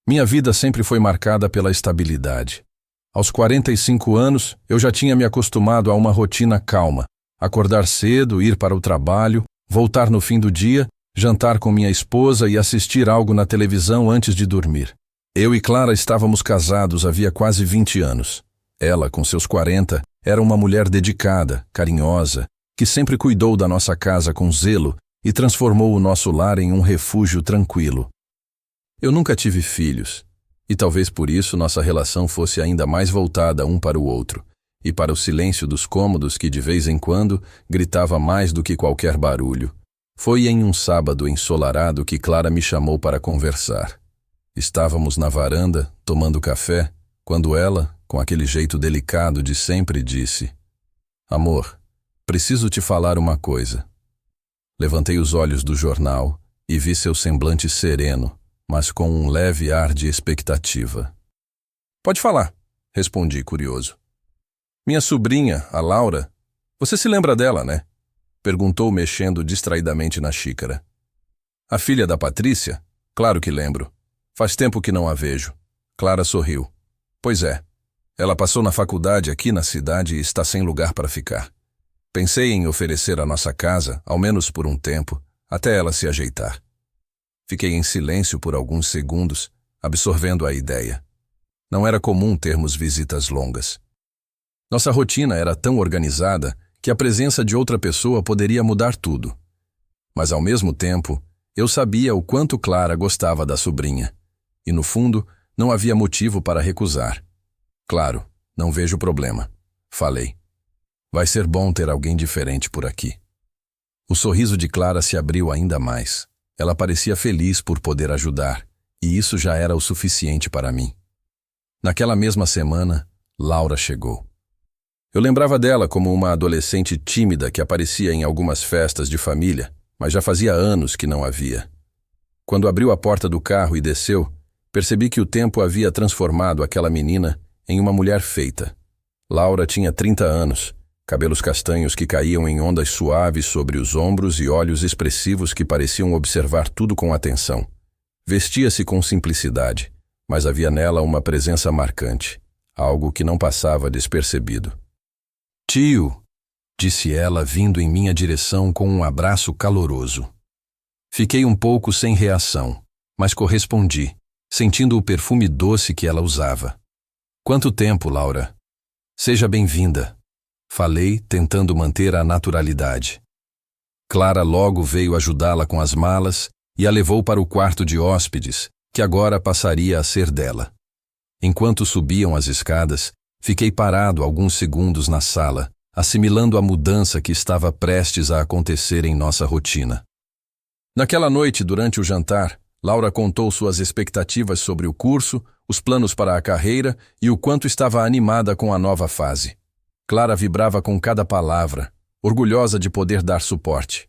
Minha vida sempre foi marcada pela estabilidade. Aos 45 anos, eu já tinha me acostumado a uma rotina calma. Acordar cedo, ir para o trabalho, voltar no fim do dia, jantar com minha esposa e assistir algo na televisão antes de dormir. Eu e Clara estávamos casados havia quase 20 anos. Ela, com seus 40, era uma mulher dedicada, carinhosa, que sempre cuidou da nossa casa com zelo e transformou o nosso lar em um refúgio tranquilo. Eu nunca tive filhos, e talvez por isso nossa relação fosse ainda mais voltada um para o outro, e para o silêncio dos cômodos que de vez em quando gritava mais do que qualquer barulho. Foi em um sábado ensolarado que Clara me chamou para conversar. Estávamos na varanda, tomando café, quando ela, com aquele jeito delicado de sempre, disse: "Amor, preciso te falar uma coisa." Levantei os olhos do jornal e vi seu semblante sereno, mas com um leve ar de expectativa. "Pode falar", respondi, curioso. "Minha sobrinha, a Laura, você se lembra dela, né?" Perguntou, mexendo distraidamente na xícara. "A filha da Patrícia? Claro que lembro. Faz tempo que não a vejo." Clara sorriu. "Pois é. Ela passou na faculdade aqui na cidade e está sem lugar para ficar. Pensei em oferecer a nossa casa, ao menos por um tempo, até ela se ajeitar." Fiquei em silêncio por alguns segundos, absorvendo a ideia. Não era comum termos visitas longas. Nossa rotina era tão organizada que a presença de outra pessoa poderia mudar tudo. Mas, ao mesmo tempo, eu sabia o quanto Clara gostava da sobrinha. E, no fundo, não havia motivo para recusar. "Claro, não vejo problema", falei. "Vai ser bom ter alguém diferente por aqui." O sorriso de Clara se abriu ainda mais. Ela parecia feliz por poder ajudar, e isso já era o suficiente para mim. Naquela mesma semana, Laura chegou. Eu lembrava dela como uma adolescente tímida que aparecia em algumas festas de família, mas já fazia anos que não a via. Quando abriu a porta do carro e desceu, percebi que o tempo havia transformado aquela menina em uma mulher feita. Laura tinha 30 anos, cabelos castanhos que caíam em ondas suaves sobre os ombros e olhos expressivos que pareciam observar tudo com atenção. Vestia-se com simplicidade, mas havia nela uma presença marcante, algo que não passava despercebido. "Tio", disse ela, vindo em minha direção com um abraço caloroso. Fiquei um pouco sem reação, mas correspondi, sentindo o perfume doce que ela usava. "Quanto tempo, Laura?" "Seja bem-vinda", falei, tentando manter a naturalidade. Clara logo veio ajudá-la com as malas e a levou para o quarto de hóspedes, que agora passaria a ser dela. Enquanto subiam as escadas, fiquei parado alguns segundos na sala, assimilando a mudança que estava prestes a acontecer em nossa rotina. Naquela noite, durante o jantar, Laura contou suas expectativas sobre o curso, os planos para a carreira e o quanto estava animada com a nova fase. Clara vibrava com cada palavra, orgulhosa de poder dar suporte.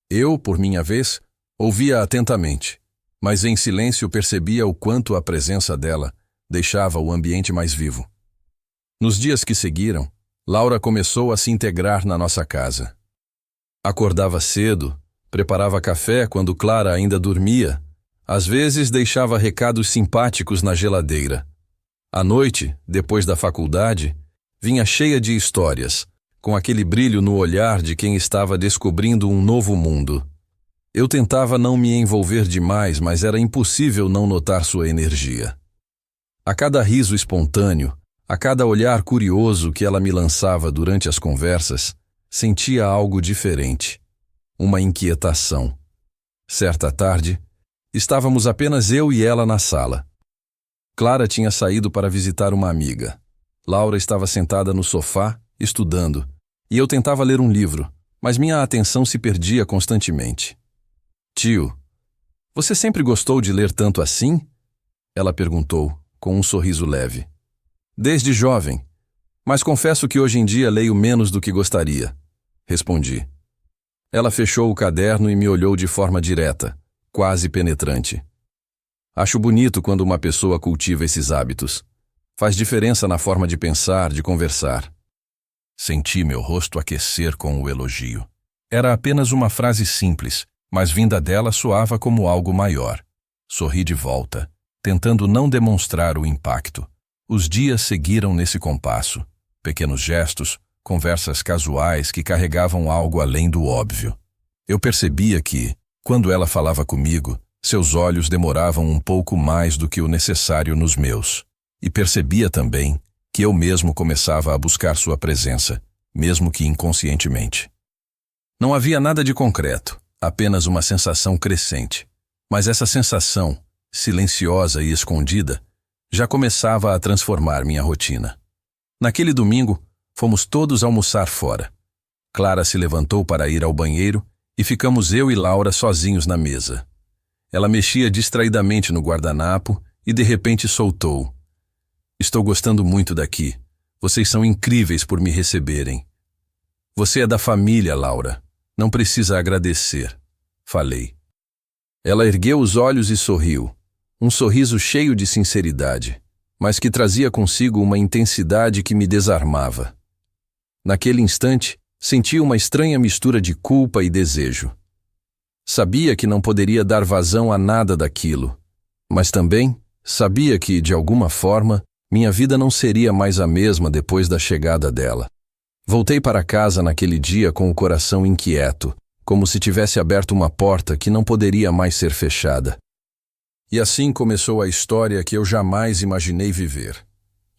Eu, por minha vez, ouvia atentamente, mas em silêncio percebia o quanto a presença dela deixava o ambiente mais vivo. Nos dias que seguiram, Laura começou a se integrar na nossa casa. Acordava cedo, preparava café quando Clara ainda dormia, às vezes deixava recados simpáticos na geladeira. À noite, depois da faculdade, vinha cheia de histórias, com aquele brilho no olhar de quem estava descobrindo um novo mundo. Eu tentava não me envolver demais, mas era impossível não notar sua energia. A cada riso espontâneo, a cada olhar curioso que ela me lançava durante as conversas, sentia algo diferente, uma inquietação. Certa tarde, estávamos apenas eu e ela na sala. Clara tinha saído para visitar uma amiga. Laura estava sentada no sofá, estudando, e eu tentava ler um livro, mas minha atenção se perdia constantemente. "Tio, você sempre gostou de ler tanto assim?" Ela perguntou, com um sorriso leve. "Desde jovem, mas confesso que hoje em dia leio menos do que gostaria", respondi. Ela fechou o caderno e me olhou de forma direta, quase penetrante. "Acho bonito quando uma pessoa cultiva esses hábitos. Faz diferença na forma de pensar, de conversar." Senti meu rosto aquecer com o elogio. Era apenas uma frase simples, mas vinda dela soava como algo maior. Sorri de volta, tentando não demonstrar o impacto. Os dias seguiram nesse compasso. Pequenos gestos, conversas casuais que carregavam algo além do óbvio. Eu percebia que, quando ela falava comigo, seus olhos demoravam um pouco mais do que o necessário nos meus. E percebia também que eu mesmo começava a buscar sua presença, mesmo que inconscientemente. Não havia nada de concreto, apenas uma sensação crescente. Mas essa sensação, silenciosa e escondida, já começava a transformar minha rotina. Naquele domingo, fomos todos almoçar fora. Clara se levantou para ir ao banheiro e ficamos eu e Laura sozinhos na mesa. Ela mexia distraidamente no guardanapo e de repente soltou: "Estou gostando muito daqui. Vocês são incríveis por me receberem." "Você é da família, Laura. Não precisa agradecer", falei. Ela ergueu os olhos e sorriu. Um sorriso cheio de sinceridade, mas que trazia consigo uma intensidade que me desarmava. Naquele instante, senti uma estranha mistura de culpa e desejo. Sabia que não poderia dar vazão a nada daquilo, mas também sabia que, de alguma forma, minha vida não seria mais a mesma depois da chegada dela. Voltei para casa naquele dia com o coração inquieto, como se tivesse aberto uma porta que não poderia mais ser fechada. E assim começou a história que eu jamais imaginei viver.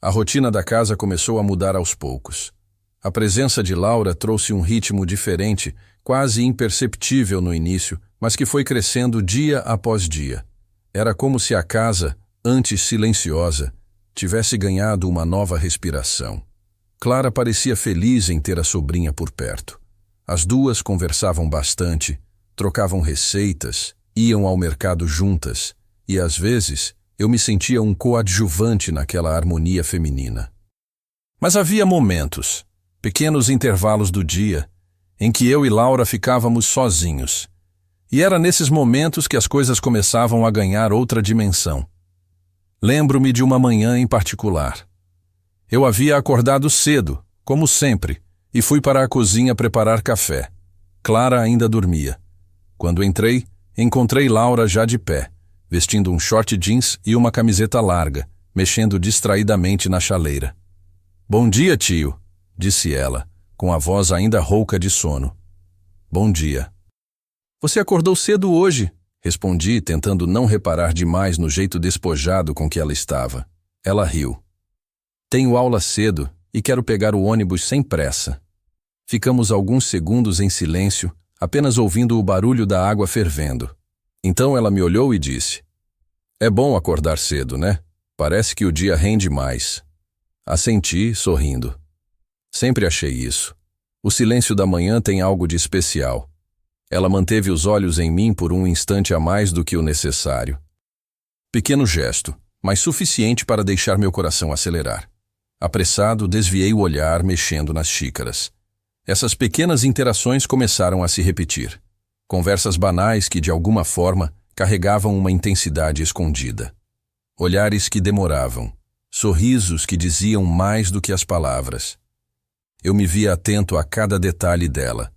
A rotina da casa começou a mudar aos poucos. A presença de Laura trouxe um ritmo diferente, quase imperceptível no início, mas que foi crescendo dia após dia. Era como se a casa, antes silenciosa, tivesse ganhado uma nova respiração. Clara parecia feliz em ter a sobrinha por perto. As duas conversavam bastante, trocavam receitas, iam ao mercado juntas, e às vezes eu me sentia um coadjuvante naquela harmonia feminina. Mas havia momentos, pequenos intervalos do dia, em que eu e Laura ficávamos sozinhos. E era nesses momentos que as coisas começavam a ganhar outra dimensão. Lembro-me de uma manhã em particular. Eu havia acordado cedo, como sempre, e fui para a cozinha preparar café. Clara ainda dormia. Quando entrei, encontrei Laura já de pé, vestindo um short jeans e uma camiseta larga, mexendo distraidamente na chaleira. "Bom dia, tio", disse ela, com a voz ainda rouca de sono. "Bom dia." "Você acordou cedo hoje", respondi, tentando não reparar demais no jeito despojado com que ela estava. Ela riu. "Tenho aula cedo e quero pegar o ônibus sem pressa." Ficamos alguns segundos em silêncio, apenas ouvindo o barulho da água fervendo. Então ela me olhou e disse: "É bom acordar cedo, né? Parece que o dia rende mais." Assenti, sorrindo. Sempre achei isso. O silêncio da manhã tem algo de especial. Ela manteve os olhos em mim por um instante a mais do que o necessário. Pequeno gesto, mas suficiente para deixar meu coração acelerar. Apressado, desviei o olhar, mexendo nas xícaras. Essas pequenas interações começaram a se repetir. Conversas banais que, de alguma forma, carregavam uma intensidade escondida. Olhares que demoravam. Sorrisos que diziam mais do que as palavras. Eu me via atento a cada detalhe dela.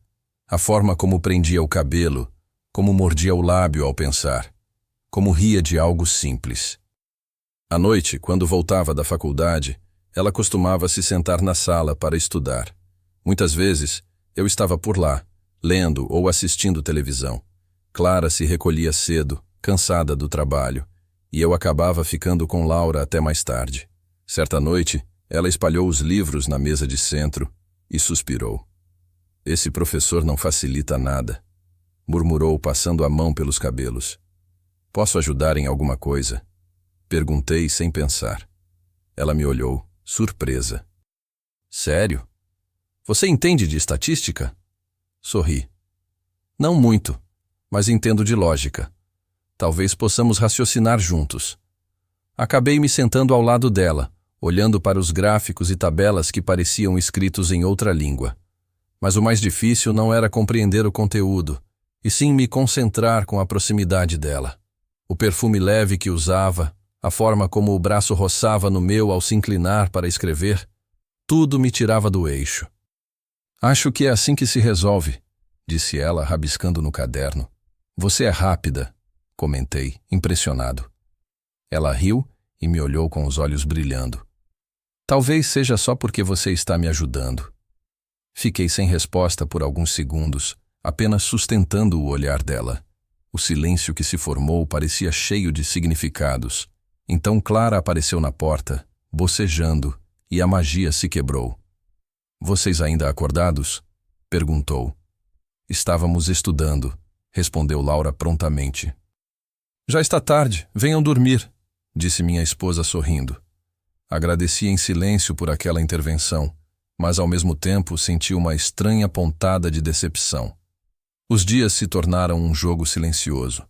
A forma como prendia o cabelo, como mordia o lábio ao pensar, como ria de algo simples. À noite, quando voltava da faculdade, ela costumava se sentar na sala para estudar. Muitas vezes, eu estava por lá, lendo ou assistindo televisão. Clara se recolhia cedo, cansada do trabalho, e eu acabava ficando com Laura até mais tarde. Certa noite, ela espalhou os livros na mesa de centro e suspirou. "Esse professor não facilita nada", murmurou, passando a mão pelos cabelos. "Posso ajudar em alguma coisa?" Perguntei sem pensar. Ela me olhou, surpresa. "Sério? Você entende de estatística?" Sorri. "Não muito, mas entendo de lógica. Talvez possamos raciocinar juntos." Acabei me sentando ao lado dela, olhando para os gráficos e tabelas que pareciam escritos em outra língua. Mas o mais difícil não era compreender o conteúdo, e sim me concentrar com a proximidade dela. O perfume leve que usava, a forma como o braço roçava no meu ao se inclinar para escrever, tudo me tirava do eixo. "Acho que é assim que se resolve", disse ela, rabiscando no caderno. "Você é rápida", comentei, impressionado. Ela riu e me olhou com os olhos brilhando. Talvez seja só porque você está me ajudando. Fiquei sem resposta por alguns segundos, apenas sustentando o olhar dela. O silêncio que se formou parecia cheio de significados. Então Clara apareceu na porta, bocejando, e a magia se quebrou. Vocês ainda acordados? Perguntou. Estávamos estudando, respondeu Laura prontamente. Já está tarde, venham dormir, disse minha esposa sorrindo. Agradeci em silêncio por aquela intervenção, mas ao mesmo tempo senti uma estranha pontada de decepção. Os dias se tornaram um jogo silencioso.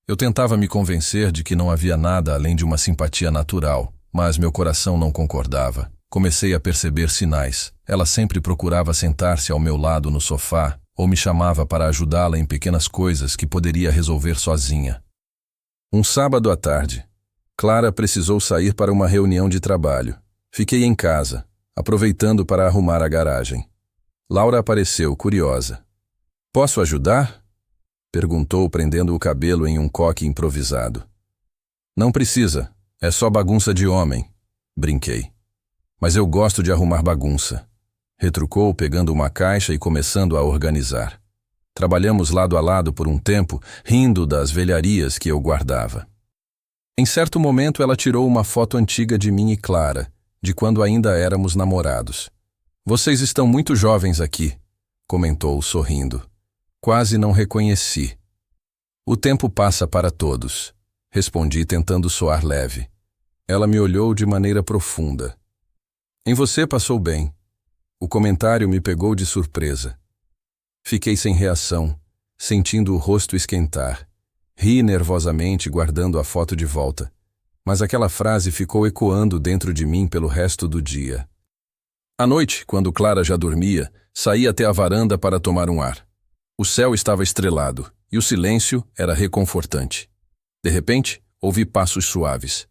Eu tentava me convencer de que não havia nada além de uma simpatia natural, mas meu coração não concordava. Comecei a perceber sinais. Ela sempre procurava sentar-se ao meu lado no sofá ou me chamava para ajudá-la em pequenas coisas que poderia resolver sozinha. Um sábado à tarde, Clara precisou sair para uma reunião de trabalho. Fiquei em casa, aproveitando para arrumar a garagem. Laura apareceu, curiosa. Posso ajudar? Perguntou, prendendo o cabelo em um coque improvisado. Não precisa, é só bagunça de homem, brinquei. Mas eu gosto de arrumar bagunça, retrucou, pegando uma caixa e começando a organizar. Trabalhamos lado a lado por um tempo, rindo das velharias que eu guardava. Em certo momento ela tirou uma foto antiga de mim e Clara, de quando ainda éramos namorados. Vocês estão muito jovens aqui, comentou, sorrindo. Quase não reconheci. O tempo passa para todos, respondi tentando soar leve. Ela me olhou de maneira profunda. Em você passou bem. O comentário me pegou de surpresa. Fiquei sem reação, sentindo o rosto esquentar. Ri nervosamente, guardando a foto de volta. Mas aquela frase ficou ecoando dentro de mim pelo resto do dia. À noite, quando Clara já dormia, saí até a varanda para tomar um ar. O céu estava estrelado, e o silêncio era reconfortante. De repente, ouvi passos suaves.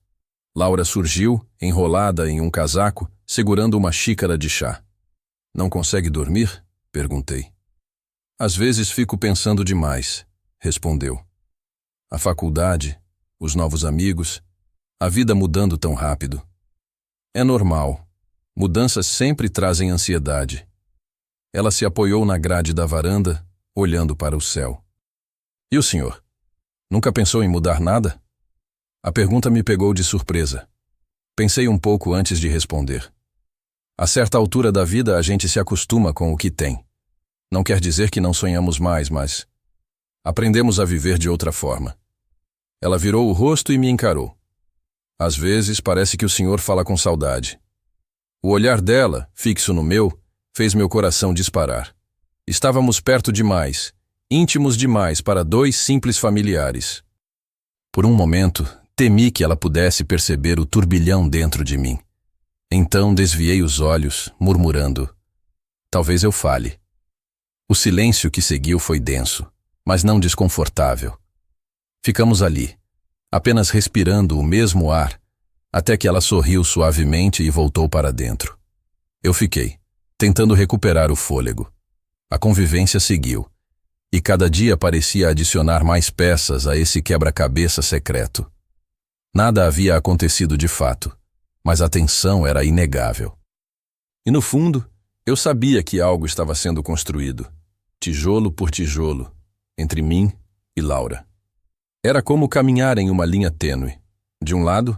Laura surgiu, enrolada em um casaco, segurando uma xícara de chá. Não consegue dormir? Perguntei. Às vezes fico pensando demais, respondeu. A faculdade, os novos amigos, a vida mudando tão rápido. É normal. Mudanças sempre trazem ansiedade. Ela se apoiou na grade da varanda, olhando para o céu. E o senhor? Nunca pensou em mudar nada? A pergunta me pegou de surpresa. Pensei um pouco antes de responder. A certa altura da vida a gente se acostuma com o que tem. Não quer dizer que não sonhamos mais, mas aprendemos a viver de outra forma. Ela virou o rosto e me encarou. Às vezes parece que o senhor fala com saudade. O olhar dela, fixo no meu, fez meu coração disparar. Estávamos perto demais, íntimos demais para dois simples familiares. Por um momento, temi que ela pudesse perceber o turbilhão dentro de mim. Então desviei os olhos, murmurando. Talvez eu fale. O silêncio que seguiu foi denso, mas não desconfortável. Ficamos ali, apenas respirando o mesmo ar, até que ela sorriu suavemente e voltou para dentro. Eu fiquei, tentando recuperar o fôlego. A convivência seguiu, e cada dia parecia adicionar mais peças a esse quebra-cabeça secreto. Nada havia acontecido de fato, mas a tensão era inegável. E no fundo, eu sabia que algo estava sendo construído, tijolo por tijolo, entre mim e Laura. Era como caminhar em uma linha tênue. De um lado,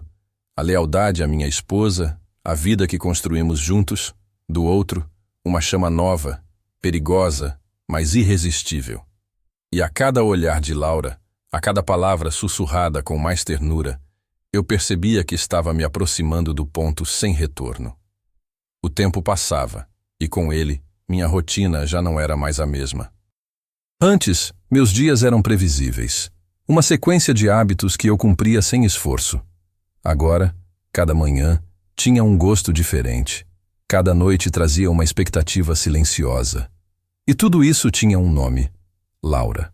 a lealdade à minha esposa, a vida que construímos juntos. Do outro, uma chama nova, perigosa, mas irresistível. E a cada olhar de Laura, a cada palavra sussurrada com mais ternura, eu percebia que estava me aproximando do ponto sem retorno. O tempo passava, e com ele, minha rotina já não era mais a mesma. Antes, meus dias eram previsíveis, uma sequência de hábitos que eu cumpria sem esforço. Agora, cada manhã, tinha um gosto diferente. Cada noite trazia uma expectativa silenciosa. E tudo isso tinha um nome: Laura.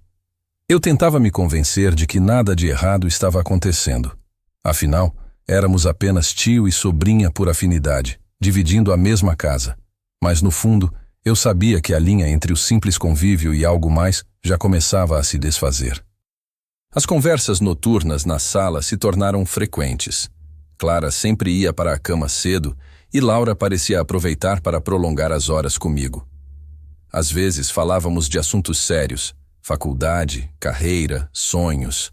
Eu tentava me convencer de que nada de errado estava acontecendo. Afinal, éramos apenas tio e sobrinha por afinidade, dividindo a mesma casa. Mas no fundo, eu sabia que a linha entre o simples convívio e algo mais já começava a se desfazer. As conversas noturnas na sala se tornaram frequentes. Clara sempre ia para a cama cedo e Laura parecia aproveitar para prolongar as horas comigo. Às vezes falávamos de assuntos sérios, faculdade, carreira, sonhos.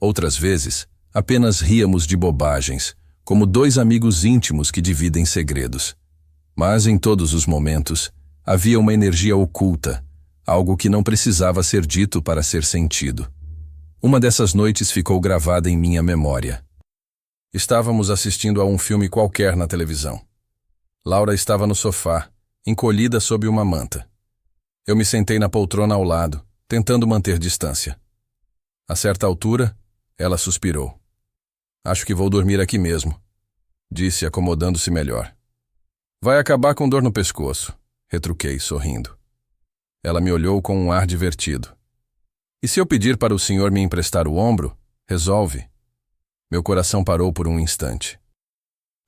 Outras vezes, apenas ríamos de bobagens, como dois amigos íntimos que dividem segredos. Mas em todos os momentos, havia uma energia oculta, algo que não precisava ser dito para ser sentido. Uma dessas noites ficou gravada em minha memória. Estávamos assistindo a um filme qualquer na televisão. Laura estava no sofá, encolhida sob uma manta. Eu me sentei na poltrona ao lado, tentando manter distância. A certa altura, ela suspirou. Acho que vou dormir aqui mesmo, disse, acomodando-se melhor. Vai acabar com dor no pescoço, retruquei, sorrindo. Ela me olhou com um ar divertido. E se eu pedir para o senhor me emprestar o ombro, resolve? Meu coração parou por um instante.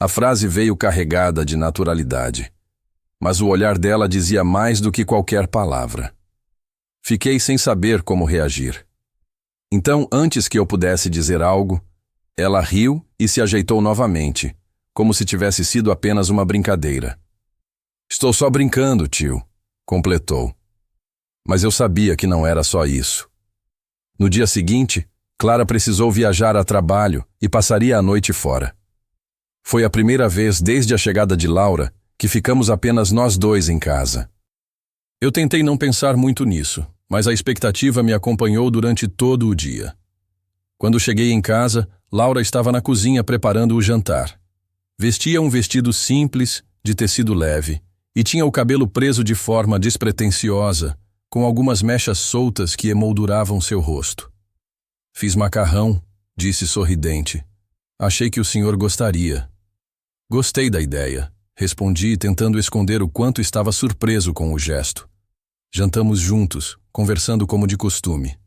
A frase veio carregada de naturalidade, mas o olhar dela dizia mais do que qualquer palavra. Fiquei sem saber como reagir. Então, antes que eu pudesse dizer algo, ela riu e se ajeitou novamente, como se tivesse sido apenas uma brincadeira. Estou só brincando, tio, completou. Mas eu sabia que não era só isso. No dia seguinte, Clara precisou viajar a trabalho e passaria a noite fora. Foi a primeira vez desde a chegada de Laura que ficamos apenas nós dois em casa. Eu tentei não pensar muito nisso, mas a expectativa me acompanhou durante todo o dia. Quando cheguei em casa, Laura estava na cozinha preparando o jantar. Vestia um vestido simples, de tecido leve, e tinha o cabelo preso de forma despretensiosa, com algumas mechas soltas que emolduravam seu rosto. Fiz macarrão, disse sorridente. Achei que o senhor gostaria. Gostei da ideia, respondi, tentando esconder o quanto estava surpreso com o gesto. Jantamos juntos, conversando como de costume.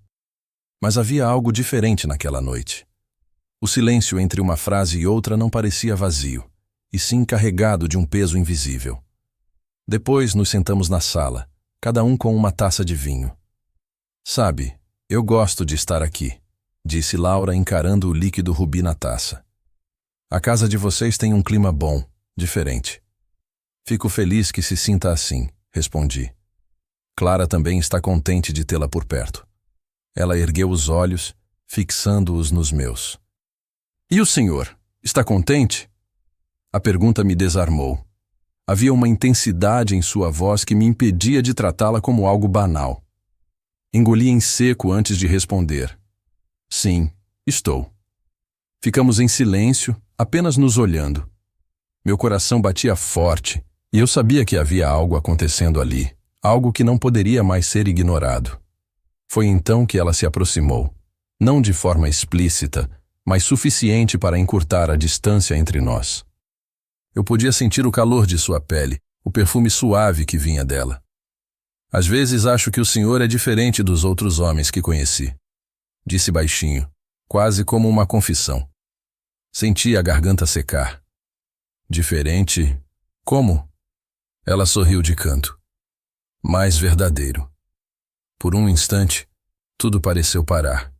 Mas havia algo diferente naquela noite. O silêncio entre uma frase e outra não parecia vazio, e sim carregado de um peso invisível. Depois nos sentamos na sala, cada um com uma taça de vinho. Sabe, eu gosto de estar aqui, disse Laura encarando o líquido rubi na taça. A casa de vocês tem um clima bom, diferente. Fico feliz que se sinta assim, respondi. Clara também está contente de tê-la por perto. Ela ergueu os olhos, fixando-os nos meus. E o senhor, está contente? A pergunta me desarmou. Havia uma intensidade em sua voz que me impedia de tratá-la como algo banal. Engoli em seco antes de responder. Sim, estou. Ficamos em silêncio, apenas nos olhando. Meu coração batia forte, e eu sabia que havia algo acontecendo ali, algo que não poderia mais ser ignorado. Foi então que ela se aproximou, não de forma explícita, mas suficiente para encurtar a distância entre nós. Eu podia sentir o calor de sua pele, o perfume suave que vinha dela. Às vezes acho que o senhor é diferente dos outros homens que conheci, disse baixinho, quase como uma confissão. Senti a garganta secar. Diferente? Como? Ela sorriu de canto. Mais verdadeiro. Por um instante, tudo pareceu parar.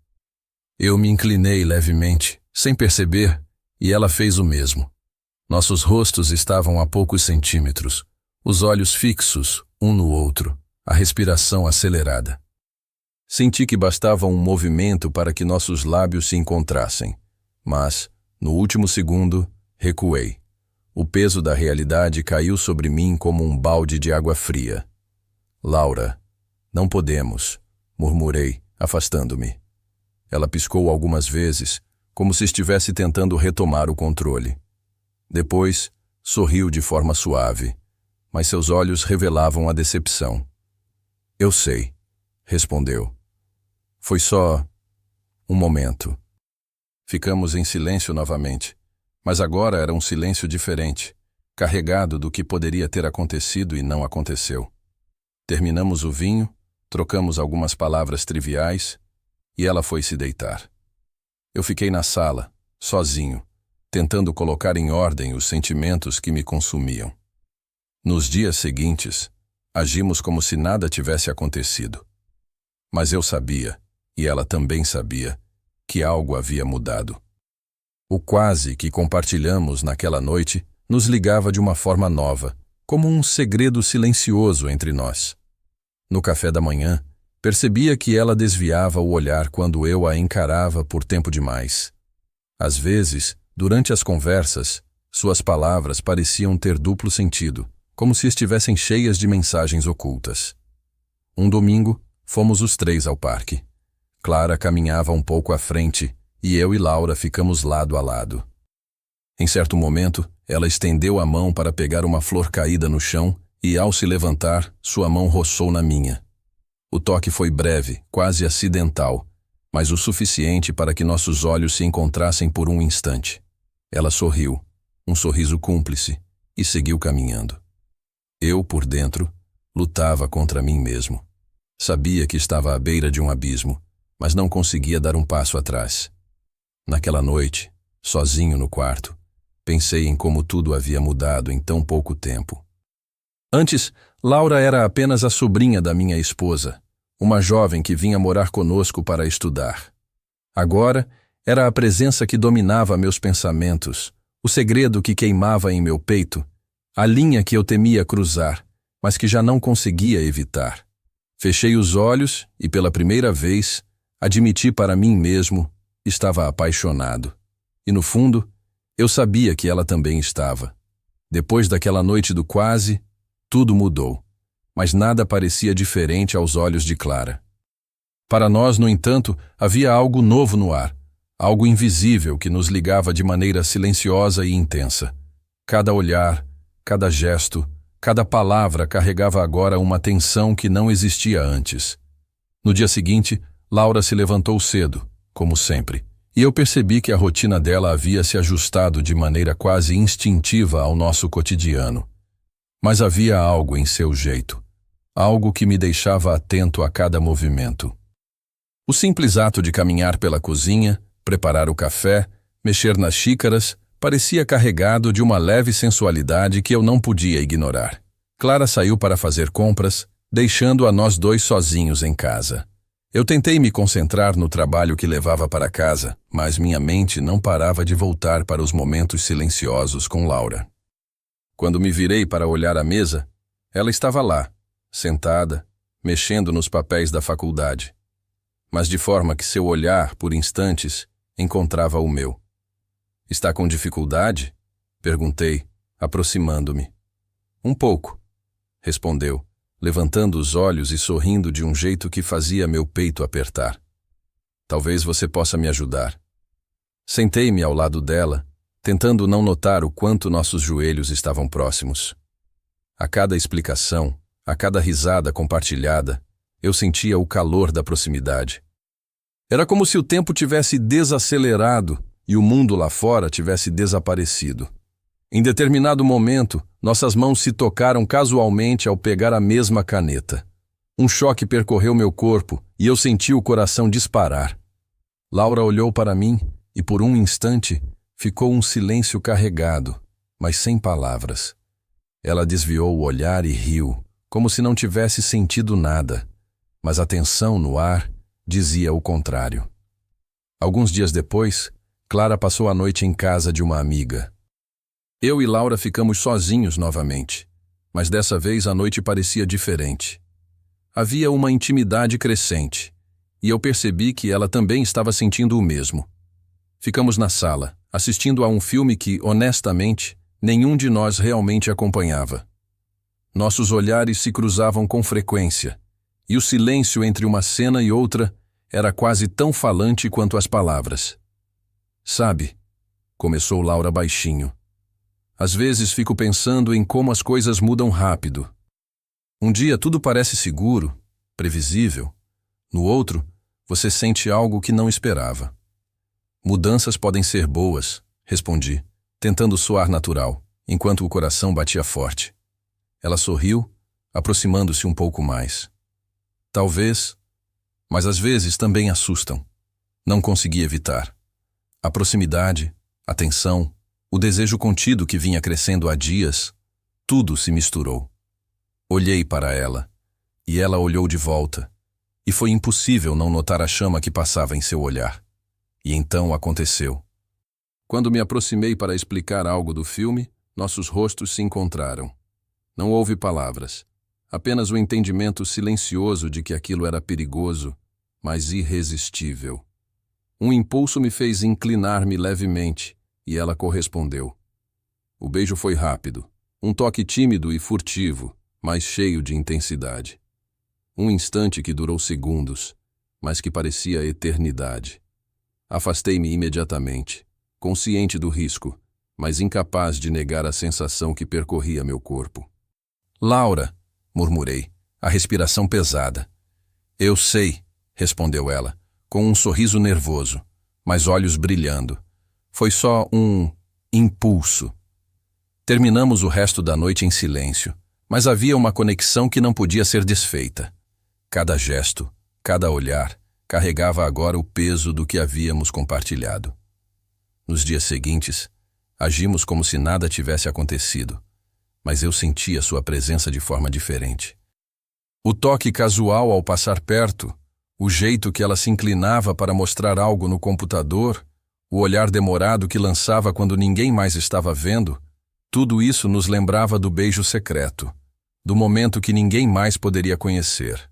Eu me inclinei levemente, sem perceber, e ela fez o mesmo. Nossos rostos estavam a poucos centímetros, os olhos fixos, um no outro, a respiração acelerada. Senti que bastava um movimento para que nossos lábios se encontrassem, mas, no último segundo, recuei. O peso da realidade caiu sobre mim como um balde de água fria. Laura, não podemos, murmurei, afastando-me. Ela piscou algumas vezes, como se estivesse tentando retomar o controle. Depois, sorriu de forma suave, mas seus olhos revelavam a decepção. Eu sei, respondeu. Foi só um momento. Ficamos em silêncio novamente, mas agora era um silêncio diferente, carregado do que poderia ter acontecido e não aconteceu. Terminamos o vinho, trocamos algumas palavras triviais e ela foi se deitar. Eu fiquei na sala, sozinho, tentando colocar em ordem os sentimentos que me consumiam. Nos dias seguintes, agimos como se nada tivesse acontecido. Mas eu sabia, e ela também sabia, que algo havia mudado. O quase que compartilhamos naquela noite nos ligava de uma forma nova, como um segredo silencioso entre nós. No café da manhã, percebia que ela desviava o olhar quando eu a encarava por tempo demais. Às vezes, durante as conversas, suas palavras pareciam ter duplo sentido, como se estivessem cheias de mensagens ocultas. Um domingo, fomos os três ao parque. Clara caminhava um pouco à frente e eu e Laura ficamos lado a lado. Em certo momento, ela estendeu a mão para pegar uma flor caída no chão e, ao se levantar, sua mão roçou na minha. O toque foi breve, quase acidental, mas o suficiente para que nossos olhos se encontrassem por um instante. Ela sorriu, um sorriso cúmplice, e seguiu caminhando. Eu, por dentro, lutava contra mim mesmo. Sabia que estava à beira de um abismo, mas não conseguia dar um passo atrás. Naquela noite, sozinho no quarto, pensei em como tudo havia mudado em tão pouco tempo. Antes, Laura era apenas a sobrinha da minha esposa, uma jovem que vinha morar conosco para estudar. Agora, era a presença que dominava meus pensamentos, o segredo que queimava em meu peito, a linha que eu temia cruzar, mas que já não conseguia evitar. Fechei os olhos e, pela primeira vez, admiti para mim mesmo, estava apaixonado. E, no fundo, eu sabia que ela também estava. Depois daquela noite do quase, tudo mudou, mas nada parecia diferente aos olhos de Clara. Para nós, no entanto, havia algo novo no ar, algo invisível que nos ligava de maneira silenciosa e intensa. Cada olhar, cada gesto, cada palavra carregava agora uma tensão que não existia antes. No dia seguinte, Laura se levantou cedo, como sempre, e eu percebi que a rotina dela havia se ajustado de maneira quase instintiva ao nosso cotidiano. Mas havia algo em seu jeito, algo que me deixava atento a cada movimento. O simples ato de caminhar pela cozinha, preparar o café, mexer nas xícaras, parecia carregado de uma leve sensualidade que eu não podia ignorar. Clara saiu para fazer compras, deixando-a nós dois sozinhos em casa. Eu tentei me concentrar no trabalho que levava para casa, mas minha mente não parava de voltar para os momentos silenciosos com Laura. Quando me virei para olhar a mesa, ela estava lá, sentada, mexendo nos papéis da faculdade, mas de forma que seu olhar, por instantes, encontrava o meu. "Está com dificuldade?" perguntei, aproximando-me. "Um pouco", respondeu, levantando os olhos e sorrindo de um jeito que fazia meu peito apertar. "Talvez você possa me ajudar." Sentei-me ao lado dela, tentando não notar o quanto nossos joelhos estavam próximos. A cada explicação, a cada risada compartilhada, eu sentia o calor da proximidade. Era como se o tempo tivesse desacelerado e o mundo lá fora tivesse desaparecido. Em determinado momento, nossas mãos se tocaram casualmente ao pegar a mesma caneta. Um choque percorreu meu corpo e eu senti o coração disparar. Laura olhou para mim e, por um instante, ficou um silêncio carregado, mas sem palavras. Ela desviou o olhar e riu, como se não tivesse sentido nada, mas a tensão no ar dizia o contrário. Alguns dias depois, Clara passou a noite em casa de uma amiga. Eu e Laura ficamos sozinhos novamente, mas dessa vez a noite parecia diferente. Havia uma intimidade crescente, e eu percebi que ela também estava sentindo o mesmo. Ficamos na sala, assistindo a um filme que, honestamente, nenhum de nós realmente acompanhava. Nossos olhares se cruzavam com frequência, e o silêncio entre uma cena e outra era quase tão falante quanto as palavras. "Sabe", começou Laura baixinho, "às vezes fico pensando em como as coisas mudam rápido. Um dia tudo parece seguro, previsível. No outro, você sente algo que não esperava." "Mudanças podem ser boas", respondi, tentando soar natural, enquanto o coração batia forte. Ela sorriu, aproximando-se um pouco mais. "Talvez, mas às vezes também assustam." Não consegui evitar. A proximidade, a tensão, o desejo contido que vinha crescendo há dias, tudo se misturou. Olhei para ela, e ela olhou de volta, e foi impossível não notar a chama que passava em seu olhar. E então aconteceu. Quando me aproximei para explicar algo do filme, nossos rostos se encontraram. Não houve palavras, apenas o entendimento silencioso de que aquilo era perigoso, mas irresistível. Um impulso me fez inclinar-me levemente, e ela correspondeu. O beijo foi rápido, um toque tímido e furtivo, mas cheio de intensidade. Um instante que durou segundos, mas que parecia eternidade. Afastei-me imediatamente, consciente do risco, mas incapaz de negar a sensação que percorria meu corpo. "Laura", murmurei, a respiração pesada. "Eu sei", respondeu ela, com um sorriso nervoso, mas olhos brilhando. Foi só um impulso. Terminamos o resto da noite em silêncio, mas havia uma conexão que não podia ser desfeita. Cada gesto, cada olhar, carregava agora o peso do que havíamos compartilhado. Nos dias seguintes, agimos como se nada tivesse acontecido, mas eu sentia sua presença de forma diferente. O toque casual ao passar perto, o jeito que ela se inclinava para mostrar algo no computador, o olhar demorado que lançava quando ninguém mais estava vendo, tudo isso nos lembrava do beijo secreto, do momento que ninguém mais poderia conhecer.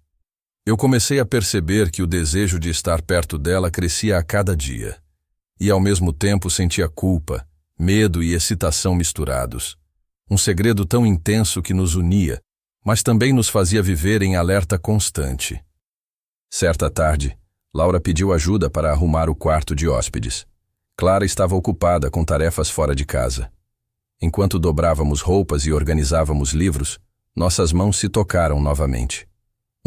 Eu comecei a perceber que o desejo de estar perto dela crescia a cada dia, e ao mesmo tempo sentia culpa, medo e excitação misturados. Um segredo tão intenso que nos unia, mas também nos fazia viver em alerta constante. Certa tarde, Laura pediu ajuda para arrumar o quarto de hóspedes. Clara estava ocupada com tarefas fora de casa. Enquanto dobrávamos roupas e organizávamos livros, nossas mãos se tocaram novamente.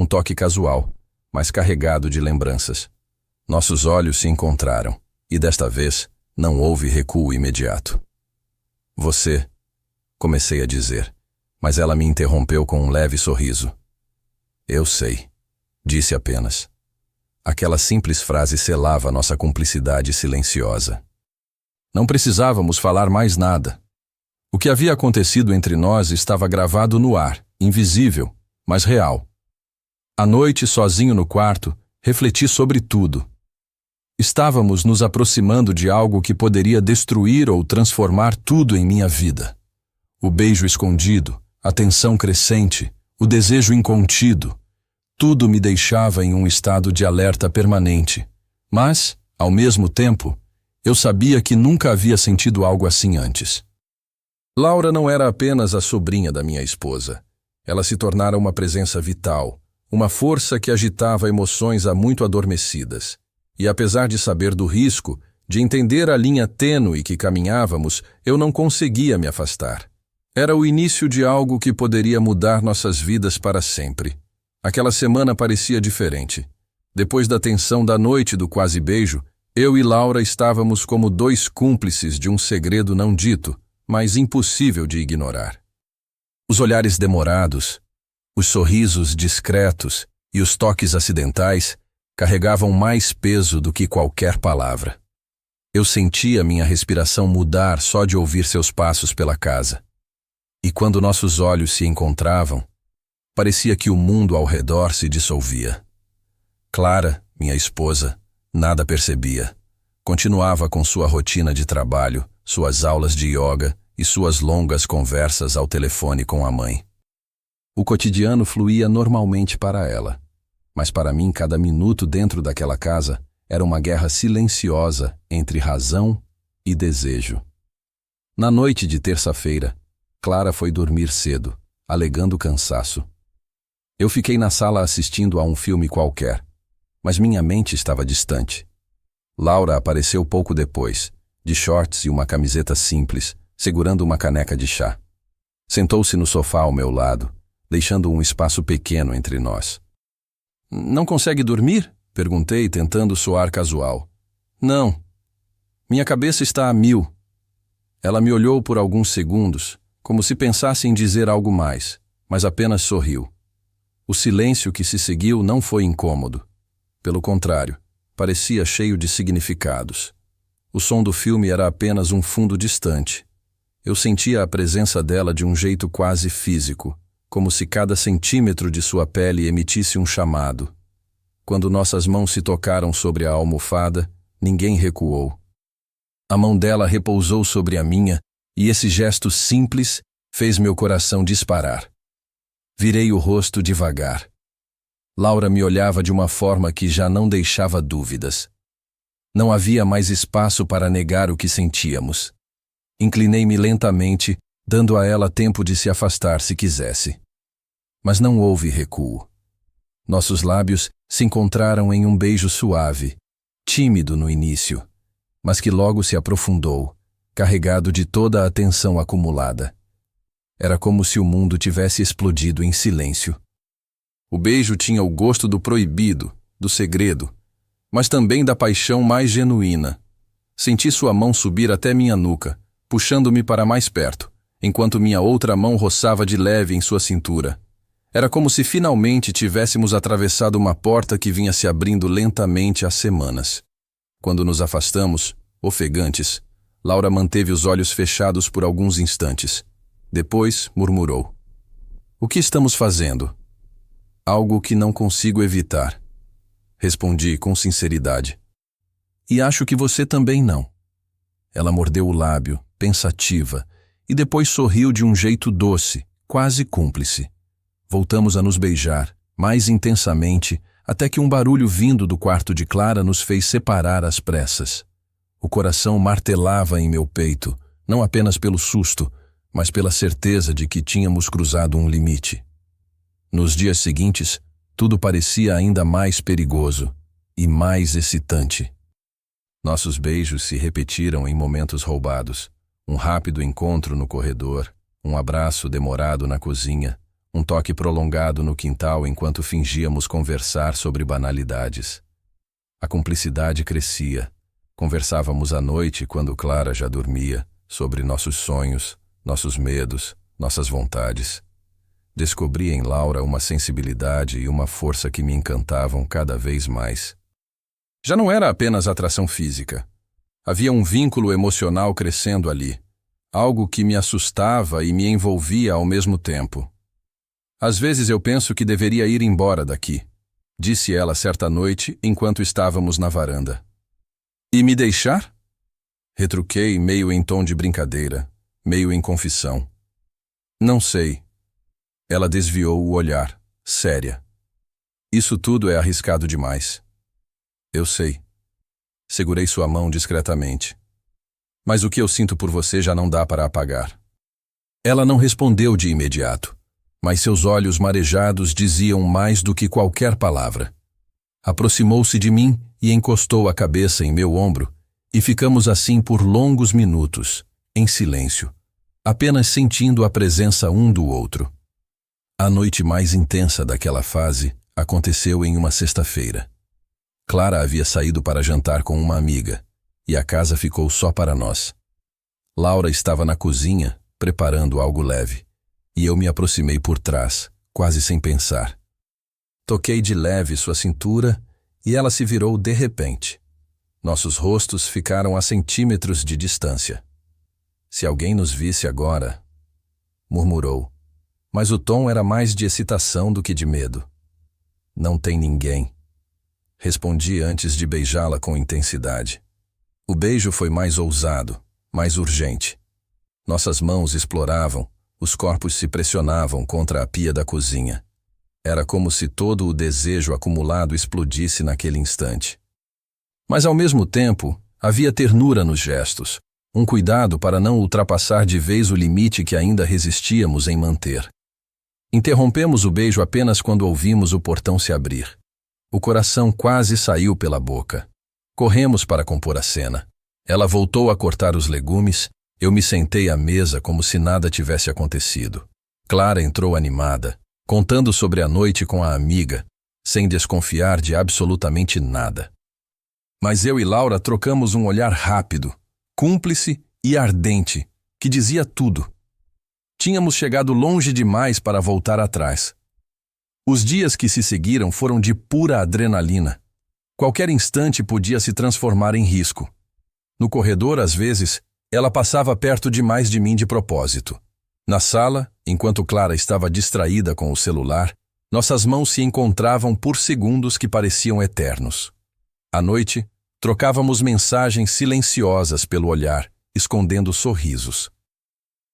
Um toque casual, mas carregado de lembranças. Nossos olhos se encontraram, e desta vez não houve recuo imediato. "Você", comecei a dizer, mas ela me interrompeu com um leve sorriso. "Eu sei", disse apenas. Aquela simples frase selava nossa cumplicidade silenciosa. Não precisávamos falar mais nada. O que havia acontecido entre nós estava gravado no ar, invisível, mas real. À noite, sozinho no quarto, refleti sobre tudo. Estávamos nos aproximando de algo que poderia destruir ou transformar tudo em minha vida. O beijo escondido, a tensão crescente, o desejo incontido, tudo me deixava em um estado de alerta permanente. Mas, ao mesmo tempo, eu sabia que nunca havia sentido algo assim antes. Laura não era apenas a sobrinha da minha esposa. Ela se tornara uma presença vital, uma força que agitava emoções há muito adormecidas. E apesar de saber do risco, de entender a linha tênue que caminhávamos, eu não conseguia me afastar. Era o início de algo que poderia mudar nossas vidas para sempre. Aquela semana parecia diferente. Depois da tensão da noite do quase beijo, eu e Laura estávamos como dois cúmplices de um segredo não dito, mas impossível de ignorar. Os olhares demorados, os sorrisos discretos e os toques acidentais carregavam mais peso do que qualquer palavra. Eu sentia minha respiração mudar só de ouvir seus passos pela casa. E quando nossos olhos se encontravam, parecia que o mundo ao redor se dissolvia. Clara, minha esposa, nada percebia. Continuava com sua rotina de trabalho, suas aulas de yoga e suas longas conversas ao telefone com a mãe. O cotidiano fluía normalmente para ela, mas para mim cada minuto dentro daquela casa era uma guerra silenciosa entre razão e desejo. Na noite de terça-feira, Clara foi dormir cedo, alegando cansaço. Eu fiquei na sala assistindo a um filme qualquer, mas minha mente estava distante. Laura apareceu pouco depois, de shorts e uma camiseta simples, segurando uma caneca de chá. Sentou-se no sofá ao meu lado, deixando um espaço pequeno entre nós. "Não consegue dormir?" perguntei, tentando soar casual. "Não. Minha cabeça está a mil." Ela me olhou por alguns segundos, como se pensasse em dizer algo mais, mas apenas sorriu. O silêncio que se seguiu não foi incômodo. Pelo contrário, parecia cheio de significados. O som do filme era apenas um fundo distante. Eu sentia a presença dela de um jeito quase físico, como se cada centímetro de sua pele emitisse um chamado. Quando nossas mãos se tocaram sobre a almofada, ninguém recuou. A mão dela repousou sobre a minha e esse gesto simples fez meu coração disparar. Virei o rosto devagar. Laura me olhava de uma forma que já não deixava dúvidas. Não havia mais espaço para negar o que sentíamos. Inclinei-me lentamente, dando a ela tempo de se afastar se quisesse. Mas não houve recuo. Nossos lábios se encontraram em um beijo suave, tímido no início, mas que logo se aprofundou, carregado de toda a atenção acumulada. Era como se o mundo tivesse explodido em silêncio. O beijo tinha o gosto do proibido, do segredo, mas também da paixão mais genuína. Senti sua mão subir até minha nuca, puxando-me para mais perto, enquanto minha outra mão roçava de leve em sua cintura. Era como se finalmente tivéssemos atravessado uma porta que vinha se abrindo lentamente há semanas. Quando nos afastamos, ofegantes, Laura manteve os olhos fechados por alguns instantes. Depois murmurou: "O que estamos fazendo?" "Algo que não consigo evitar." Respondi com sinceridade. "E acho que você também não." Ela mordeu o lábio, pensativa, e depois sorriu de um jeito doce, quase cúmplice. Voltamos a nos beijar, mais intensamente, até que um barulho vindo do quarto de Clara nos fez separar às pressas. O coração martelava em meu peito, não apenas pelo susto, mas pela certeza de que tínhamos cruzado um limite. Nos dias seguintes, tudo parecia ainda mais perigoso e mais excitante. Nossos beijos se repetiram em momentos roubados. Um rápido encontro no corredor, um abraço demorado na cozinha, um toque prolongado no quintal enquanto fingíamos conversar sobre banalidades. A cumplicidade crescia. Conversávamos à noite, quando Clara já dormia, sobre nossos sonhos, nossos medos, nossas vontades. Descobri em Laura uma sensibilidade e uma força que me encantavam cada vez mais. Já não era apenas atração física. Havia um vínculo emocional crescendo ali, algo que me assustava e me envolvia ao mesmo tempo. "Às vezes eu penso que deveria ir embora daqui", disse ela certa noite enquanto estávamos na varanda. "E me deixar?" Retruquei, meio em tom de brincadeira, meio em confissão. "Não sei." Ela desviou o olhar, séria. "Isso tudo é arriscado demais." "Eu sei." Segurei sua mão discretamente. "Mas o que eu sinto por você já não dá para apagar." Ela não respondeu de imediato, mas seus olhos marejados diziam mais do que qualquer palavra. Aproximou-se de mim e encostou a cabeça em meu ombro, e ficamos assim por longos minutos, em silêncio, apenas sentindo a presença um do outro. A noite mais intensa daquela fase aconteceu em uma sexta-feira. Clara havia saído para jantar com uma amiga, e a casa ficou só para nós. Laura estava na cozinha, preparando algo leve, e eu me aproximei por trás, quase sem pensar. Toquei de leve sua cintura e ela se virou de repente. Nossos rostos ficaram a centímetros de distância. "Se alguém nos visse agora", murmurou, mas o tom era mais de excitação do que de medo. "Não tem ninguém." Respondi antes de beijá-la com intensidade. O beijo foi mais ousado, mais urgente. Nossas mãos exploravam, os corpos se pressionavam contra a pia da cozinha. Era como se todo o desejo acumulado explodisse naquele instante. Mas ao mesmo tempo, havia ternura nos gestos, um cuidado para não ultrapassar de vez o limite que ainda resistíamos em manter. Interrompemos o beijo apenas quando ouvimos o portão se abrir. O coração quase saiu pela boca. Corremos para compor a cena. Ela voltou a cortar os legumes, eu me sentei à mesa como se nada tivesse acontecido. Clara entrou animada, contando sobre a noite com a amiga, sem desconfiar de absolutamente nada. Mas eu e Laura trocamos um olhar rápido, cúmplice e ardente, que dizia tudo. Tínhamos chegado longe demais para voltar atrás. Os dias que se seguiram foram de pura adrenalina. Qualquer instante podia se transformar em risco. No corredor, às vezes, ela passava perto demais de mim de propósito. Na sala, enquanto Clara estava distraída com o celular, nossas mãos se encontravam por segundos que pareciam eternos. À noite, Trocávamos mensagens silenciosas pelo olhar, escondendo sorrisos.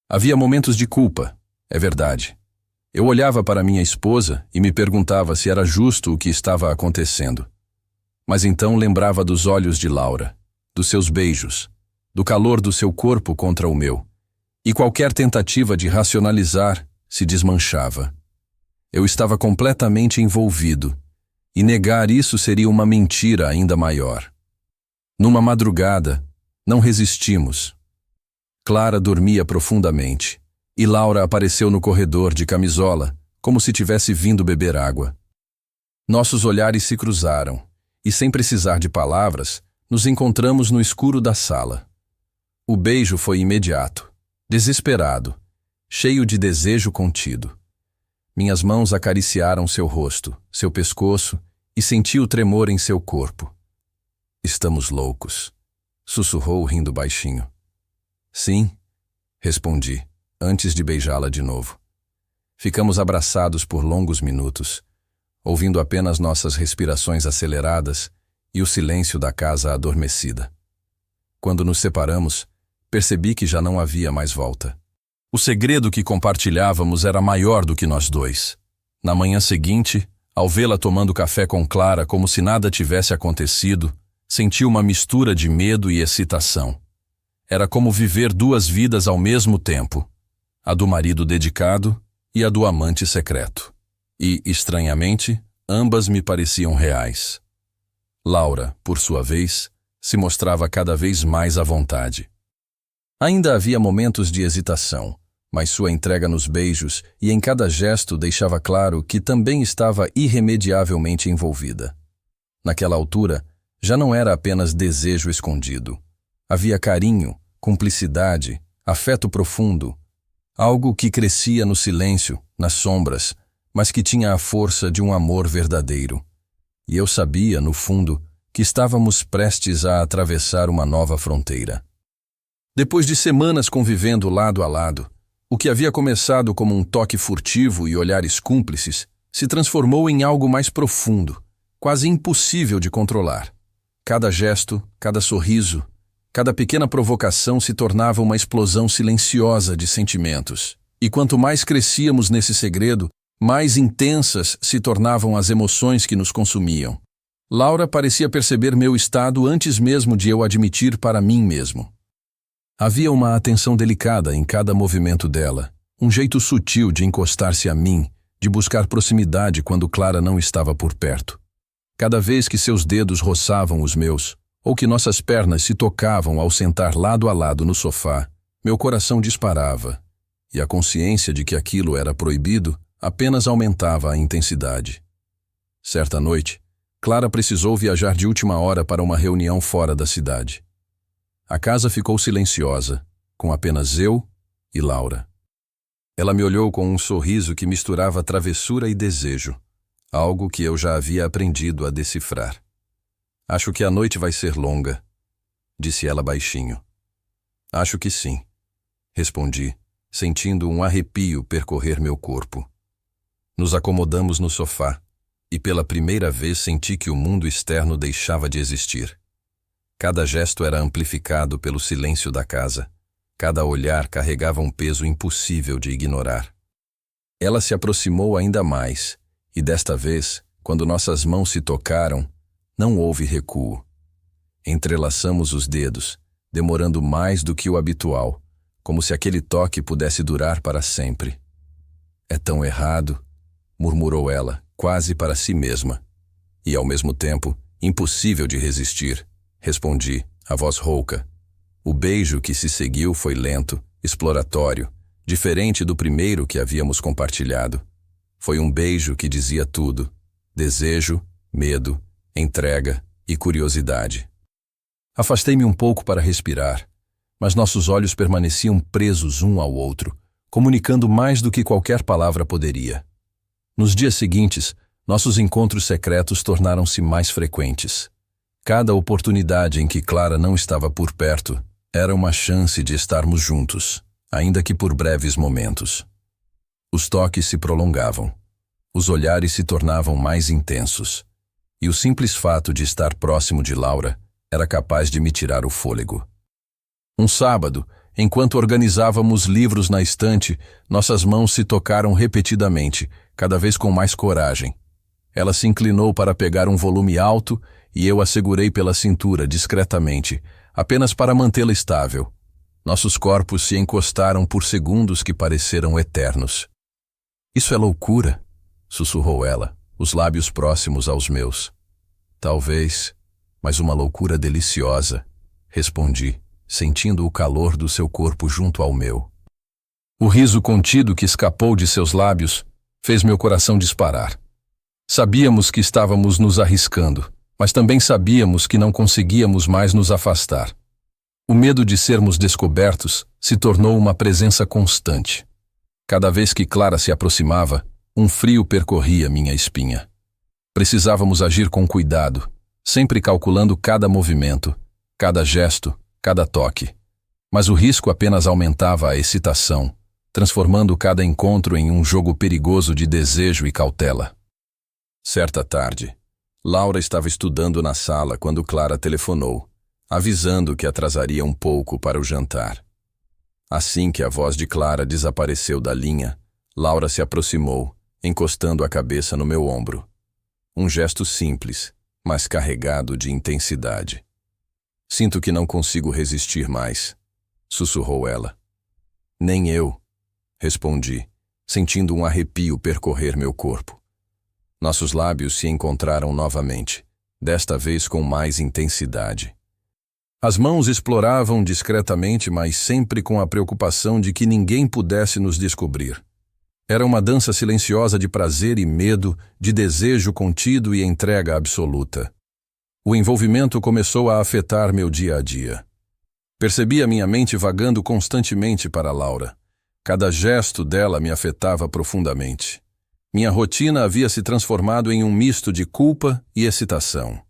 Havia momentos de culpa, é verdade. Eu olhava para minha esposa e me perguntava se era justo o que estava acontecendo. Mas então lembrava dos olhos de Laura, dos seus beijos, do calor do seu corpo contra o meu, e qualquer tentativa de racionalizar se desmanchava. Eu estava completamente envolvido, e negar isso seria uma mentira ainda maior. Numa madrugada, não resistimos. Clara dormia profundamente, e Laura apareceu no corredor de camisola, como se tivesse vindo beber água. Nossos olhares se cruzaram, e sem precisar de palavras, nos encontramos no escuro da sala. O beijo foi imediato, desesperado, cheio de desejo contido. Minhas mãos acariciaram seu rosto, seu pescoço, e senti o tremor em seu corpo. Estamos loucos, sussurrou rindo baixinho. Sim, respondi, antes de beijá-la de novo. Ficamos abraçados por longos minutos, ouvindo apenas nossas respirações aceleradas e o silêncio da casa adormecida. Quando nos separamos, percebi que já não havia mais volta. O segredo que compartilhávamos era maior do que nós dois. Na manhã seguinte, ao vê-la tomando café com Clara como se nada tivesse acontecido, senti uma mistura de medo e excitação. Era como viver duas vidas ao mesmo tempo, a do marido dedicado e a do amante secreto. E, estranhamente, ambas me pareciam reais. Laura, por sua vez, se mostrava cada vez mais à vontade. Ainda havia momentos de hesitação, mas sua entrega nos beijos e em cada gesto deixava claro que também estava irremediavelmente envolvida. Naquela altura, já não era apenas desejo escondido. Havia carinho, cumplicidade, afeto profundo, algo que crescia no silêncio, nas sombras, mas que tinha a força de um amor verdadeiro. E eu sabia, no fundo, que estávamos prestes a atravessar uma nova fronteira. Depois de semanas convivendo lado a lado, o que havia começado como um toque furtivo e olhares cúmplices se transformou em algo mais profundo, quase impossível de controlar. Cada gesto, cada sorriso, cada pequena provocação se tornava uma explosão silenciosa de sentimentos. E quanto mais crescíamos nesse segredo, mais intensas se tornavam as emoções que nos consumiam. Laura parecia perceber meu estado antes mesmo de eu admitir para mim mesmo. Havia uma atenção delicada em cada movimento dela, um jeito sutil de encostar-se a mim, de buscar proximidade quando Clara não estava por perto. Cada vez que seus dedos roçavam os meus, ou que nossas pernas se tocavam ao sentar lado a lado no sofá, meu coração disparava, e a consciência de que aquilo era proibido apenas aumentava a intensidade. Certa noite, Clara precisou viajar de última hora para uma reunião fora da cidade. A casa ficou silenciosa, com apenas eu e Laura. Ela me olhou com um sorriso que misturava travessura e desejo, algo que eu já havia aprendido a decifrar. Acho que a noite vai ser longa, disse ela baixinho. Acho que sim, respondi, sentindo um arrepio percorrer meu corpo. Nos acomodamos no sofá, e pela primeira vez senti que o mundo externo deixava de existir. Cada gesto era amplificado pelo silêncio da casa. Cada olhar carregava um peso impossível de ignorar. Ela se aproximou ainda mais, e desta vez, quando nossas mãos se tocaram, não houve recuo. Entrelaçamos os dedos, demorando mais do que o habitual, como se aquele toque pudesse durar para sempre. É tão errado, murmurou ela, quase para si mesma. E, ao mesmo tempo, impossível de resistir, respondi, a voz rouca. O beijo que se seguiu foi lento, exploratório, diferente do primeiro que havíamos compartilhado. Foi um beijo que dizia tudo: desejo, medo, entrega e curiosidade. Afastei-me um pouco para respirar, mas nossos olhos permaneciam presos um ao outro, comunicando mais do que qualquer palavra poderia. Nos dias seguintes, nossos encontros secretos tornaram-se mais frequentes. Cada oportunidade em que Clara não estava por perto era uma chance de estarmos juntos, ainda que por breves momentos. Os toques se prolongavam, os olhares se tornavam mais intensos, e o simples fato de estar próximo de Laura era capaz de me tirar o fôlego. Um sábado, enquanto organizávamos livros na estante, nossas mãos se tocaram repetidamente, cada vez com mais coragem. Ela se inclinou para pegar um volume alto e eu a segurei pela cintura discretamente, apenas para mantê-la estável. Nossos corpos se encostaram por segundos que pareceram eternos. Isso é loucura, sussurrou ela, os lábios próximos aos meus. Talvez, mas uma loucura deliciosa, respondi, sentindo o calor do seu corpo junto ao meu. O riso contido que escapou de seus lábios fez meu coração disparar. Sabíamos que estávamos nos arriscando, mas também sabíamos que não conseguíamos mais nos afastar. O medo de sermos descobertos se tornou uma presença constante. Cada vez que Clara se aproximava, um frio percorria minha espinha. Precisávamos agir com cuidado, sempre calculando cada movimento, cada gesto, cada toque. Mas o risco apenas aumentava a excitação, transformando cada encontro em um jogo perigoso de desejo e cautela. Certa tarde, Laura estava estudando na sala quando Clara telefonou, avisando que atrasaria um pouco para o jantar. Assim que a voz de Clara desapareceu da linha, Laura se aproximou, encostando a cabeça no meu ombro. Um gesto simples, mas carregado de intensidade. Sinto que não consigo resistir mais, sussurrou ela. Nem eu, respondi, sentindo um arrepio percorrer meu corpo. Nossos lábios se encontraram novamente, desta vez com mais intensidade. As mãos exploravam discretamente, mas sempre com a preocupação de que ninguém pudesse nos descobrir. Era uma dança silenciosa de prazer e medo, de desejo contido e entrega absoluta. O envolvimento começou a afetar meu dia a dia. Percebi a minha mente vagando constantemente para Laura. Cada gesto dela me afetava profundamente. Minha rotina havia se transformado em um misto de culpa e excitação.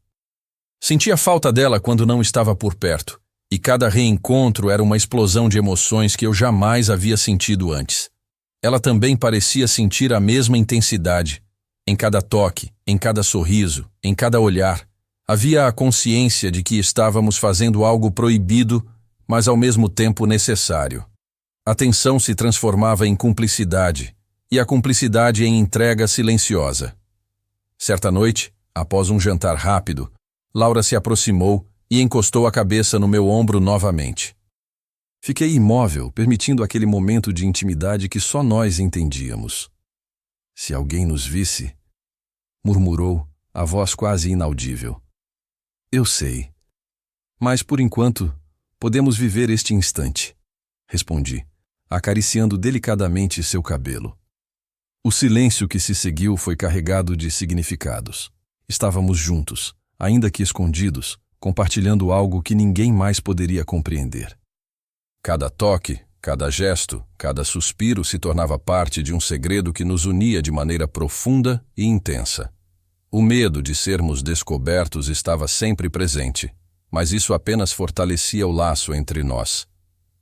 Sentia falta dela quando não estava por perto, e cada reencontro era uma explosão de emoções que eu jamais havia sentido antes. Ela também parecia sentir a mesma intensidade. Em cada toque, em cada sorriso, em cada olhar, havia a consciência de que estávamos fazendo algo proibido, mas ao mesmo tempo necessário. A tensão se transformava em cumplicidade, e a cumplicidade em entrega silenciosa. Certa noite, após um jantar rápido, Laura se aproximou e encostou a cabeça no meu ombro novamente. Fiquei imóvel, permitindo aquele momento de intimidade que só nós entendíamos. Se alguém nos visse, murmurou, a voz quase inaudível. Eu sei. Mas, por enquanto, podemos viver este instante, respondi, acariciando delicadamente seu cabelo. O silêncio que se seguiu foi carregado de significados. Estávamos juntos, ainda que escondidos, compartilhando algo que ninguém mais poderia compreender. Cada toque, cada gesto, cada suspiro se tornava parte de um segredo que nos unia de maneira profunda e intensa. O medo de sermos descobertos estava sempre presente, mas isso apenas fortalecia o laço entre nós.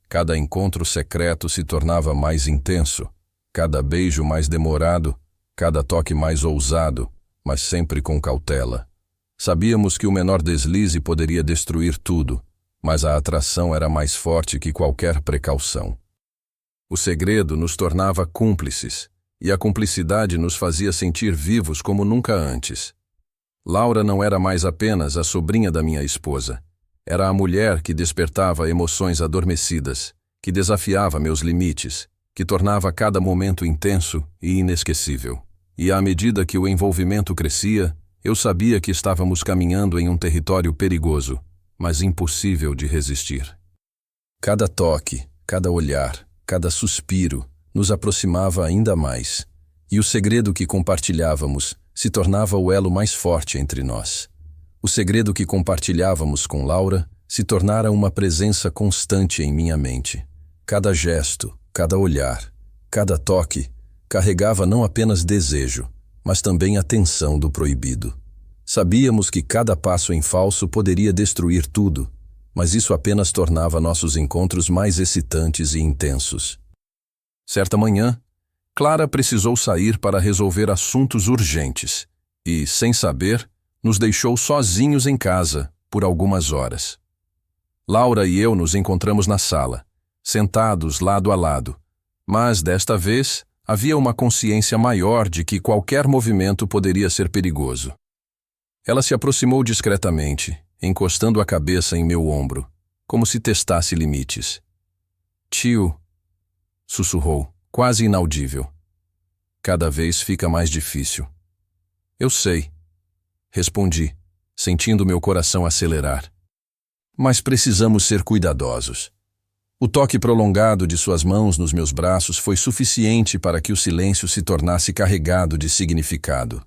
Cada encontro secreto se tornava mais intenso, cada beijo mais demorado, cada toque mais ousado, mas sempre com cautela. Sabíamos que o menor deslize poderia destruir tudo, mas a atração era mais forte que qualquer precaução. O segredo nos tornava cúmplices, e a cumplicidade nos fazia sentir vivos como nunca antes. Laura não era mais apenas a sobrinha da minha esposa. Era a mulher que despertava emoções adormecidas, que desafiava meus limites, que tornava cada momento intenso e inesquecível. E à medida que o envolvimento crescia, eu sabia que estávamos caminhando em um território perigoso, mas impossível de resistir. Cada toque, cada olhar, cada suspiro nos aproximava ainda mais, e o segredo que compartilhávamos se tornava o elo mais forte entre nós. O segredo que compartilhávamos com Laura se tornara uma presença constante em minha mente. Cada gesto, cada olhar, cada toque carregava não apenas desejo, mas também a tensão do proibido. Sabíamos que cada passo em falso poderia destruir tudo, mas isso apenas tornava nossos encontros mais excitantes e intensos. Certa manhã, Clara precisou sair para resolver assuntos urgentes e, sem saber, nos deixou sozinhos em casa, por algumas horas. Laura e eu nos encontramos na sala, sentados lado a lado, mas desta vez havia uma consciência maior de que qualquer movimento poderia ser perigoso. Ela se aproximou discretamente, encostando a cabeça em meu ombro, como se testasse limites. Tio, sussurrou, quase inaudível. Cada vez fica mais difícil. Eu sei, respondi, sentindo meu coração acelerar. Mas precisamos ser cuidadosos. O toque prolongado de suas mãos nos meus braços foi suficiente para que o silêncio se tornasse carregado de significado.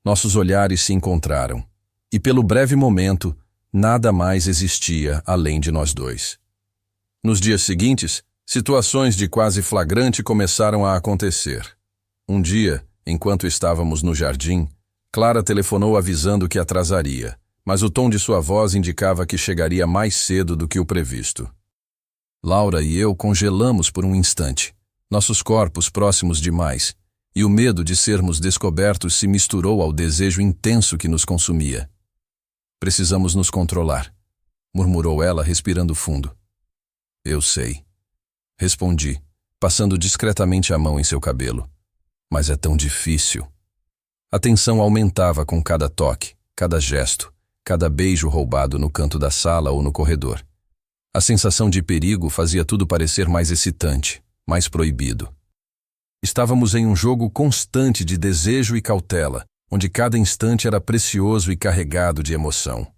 Nossos olhares se encontraram, e pelo breve momento, nada mais existia além de nós dois. Nos dias seguintes, situações de quase flagrante começaram a acontecer. Um dia, enquanto estávamos no jardim, Clara telefonou avisando que atrasaria, mas o tom de sua voz indicava que chegaria mais cedo do que o previsto. Laura e eu congelamos por um instante, nossos corpos próximos demais, e o medo de sermos descobertos se misturou ao desejo intenso que nos consumia. Precisamos nos controlar, murmurou ela, respirando fundo. Eu sei, respondi, passando discretamente a mão em seu cabelo. Mas é tão difícil. A tensão aumentava com cada toque, cada gesto, cada beijo roubado no canto da sala ou no corredor. A sensação de perigo fazia tudo parecer mais excitante, mais proibido. Estávamos em um jogo constante de desejo e cautela, onde cada instante era precioso e carregado de emoção.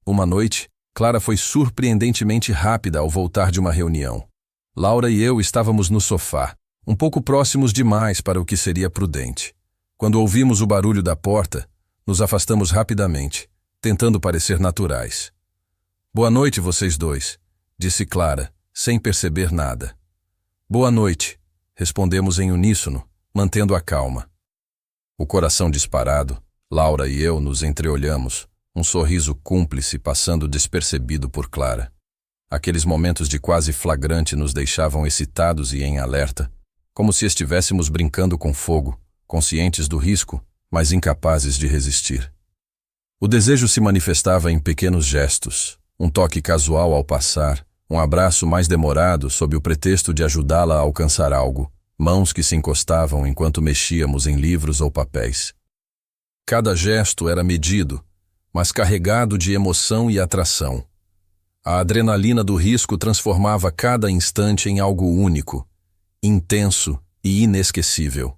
Uma noite, Clara foi surpreendentemente rápida ao voltar de uma reunião. Laura e eu estávamos no sofá, um pouco próximos demais para o que seria prudente. Quando ouvimos o barulho da porta, nos afastamos rapidamente, tentando parecer naturais. Boa noite, vocês dois, disse Clara, sem perceber nada. Boa noite, respondemos em uníssono, mantendo a calma. O coração disparado, Laura e eu nos entreolhamos, um sorriso cúmplice passando despercebido por Clara. Aqueles momentos de quase flagrante nos deixavam excitados e em alerta, como se estivéssemos brincando com fogo, conscientes do risco, mas incapazes de resistir. O desejo se manifestava em pequenos gestos, um toque casual ao passar, um abraço mais demorado sob o pretexto de ajudá-la a alcançar algo, mãos que se encostavam enquanto mexíamos em livros ou papéis. Cada gesto era medido, mas carregado de emoção e atração. A adrenalina do risco transformava cada instante em algo único, intenso e inesquecível.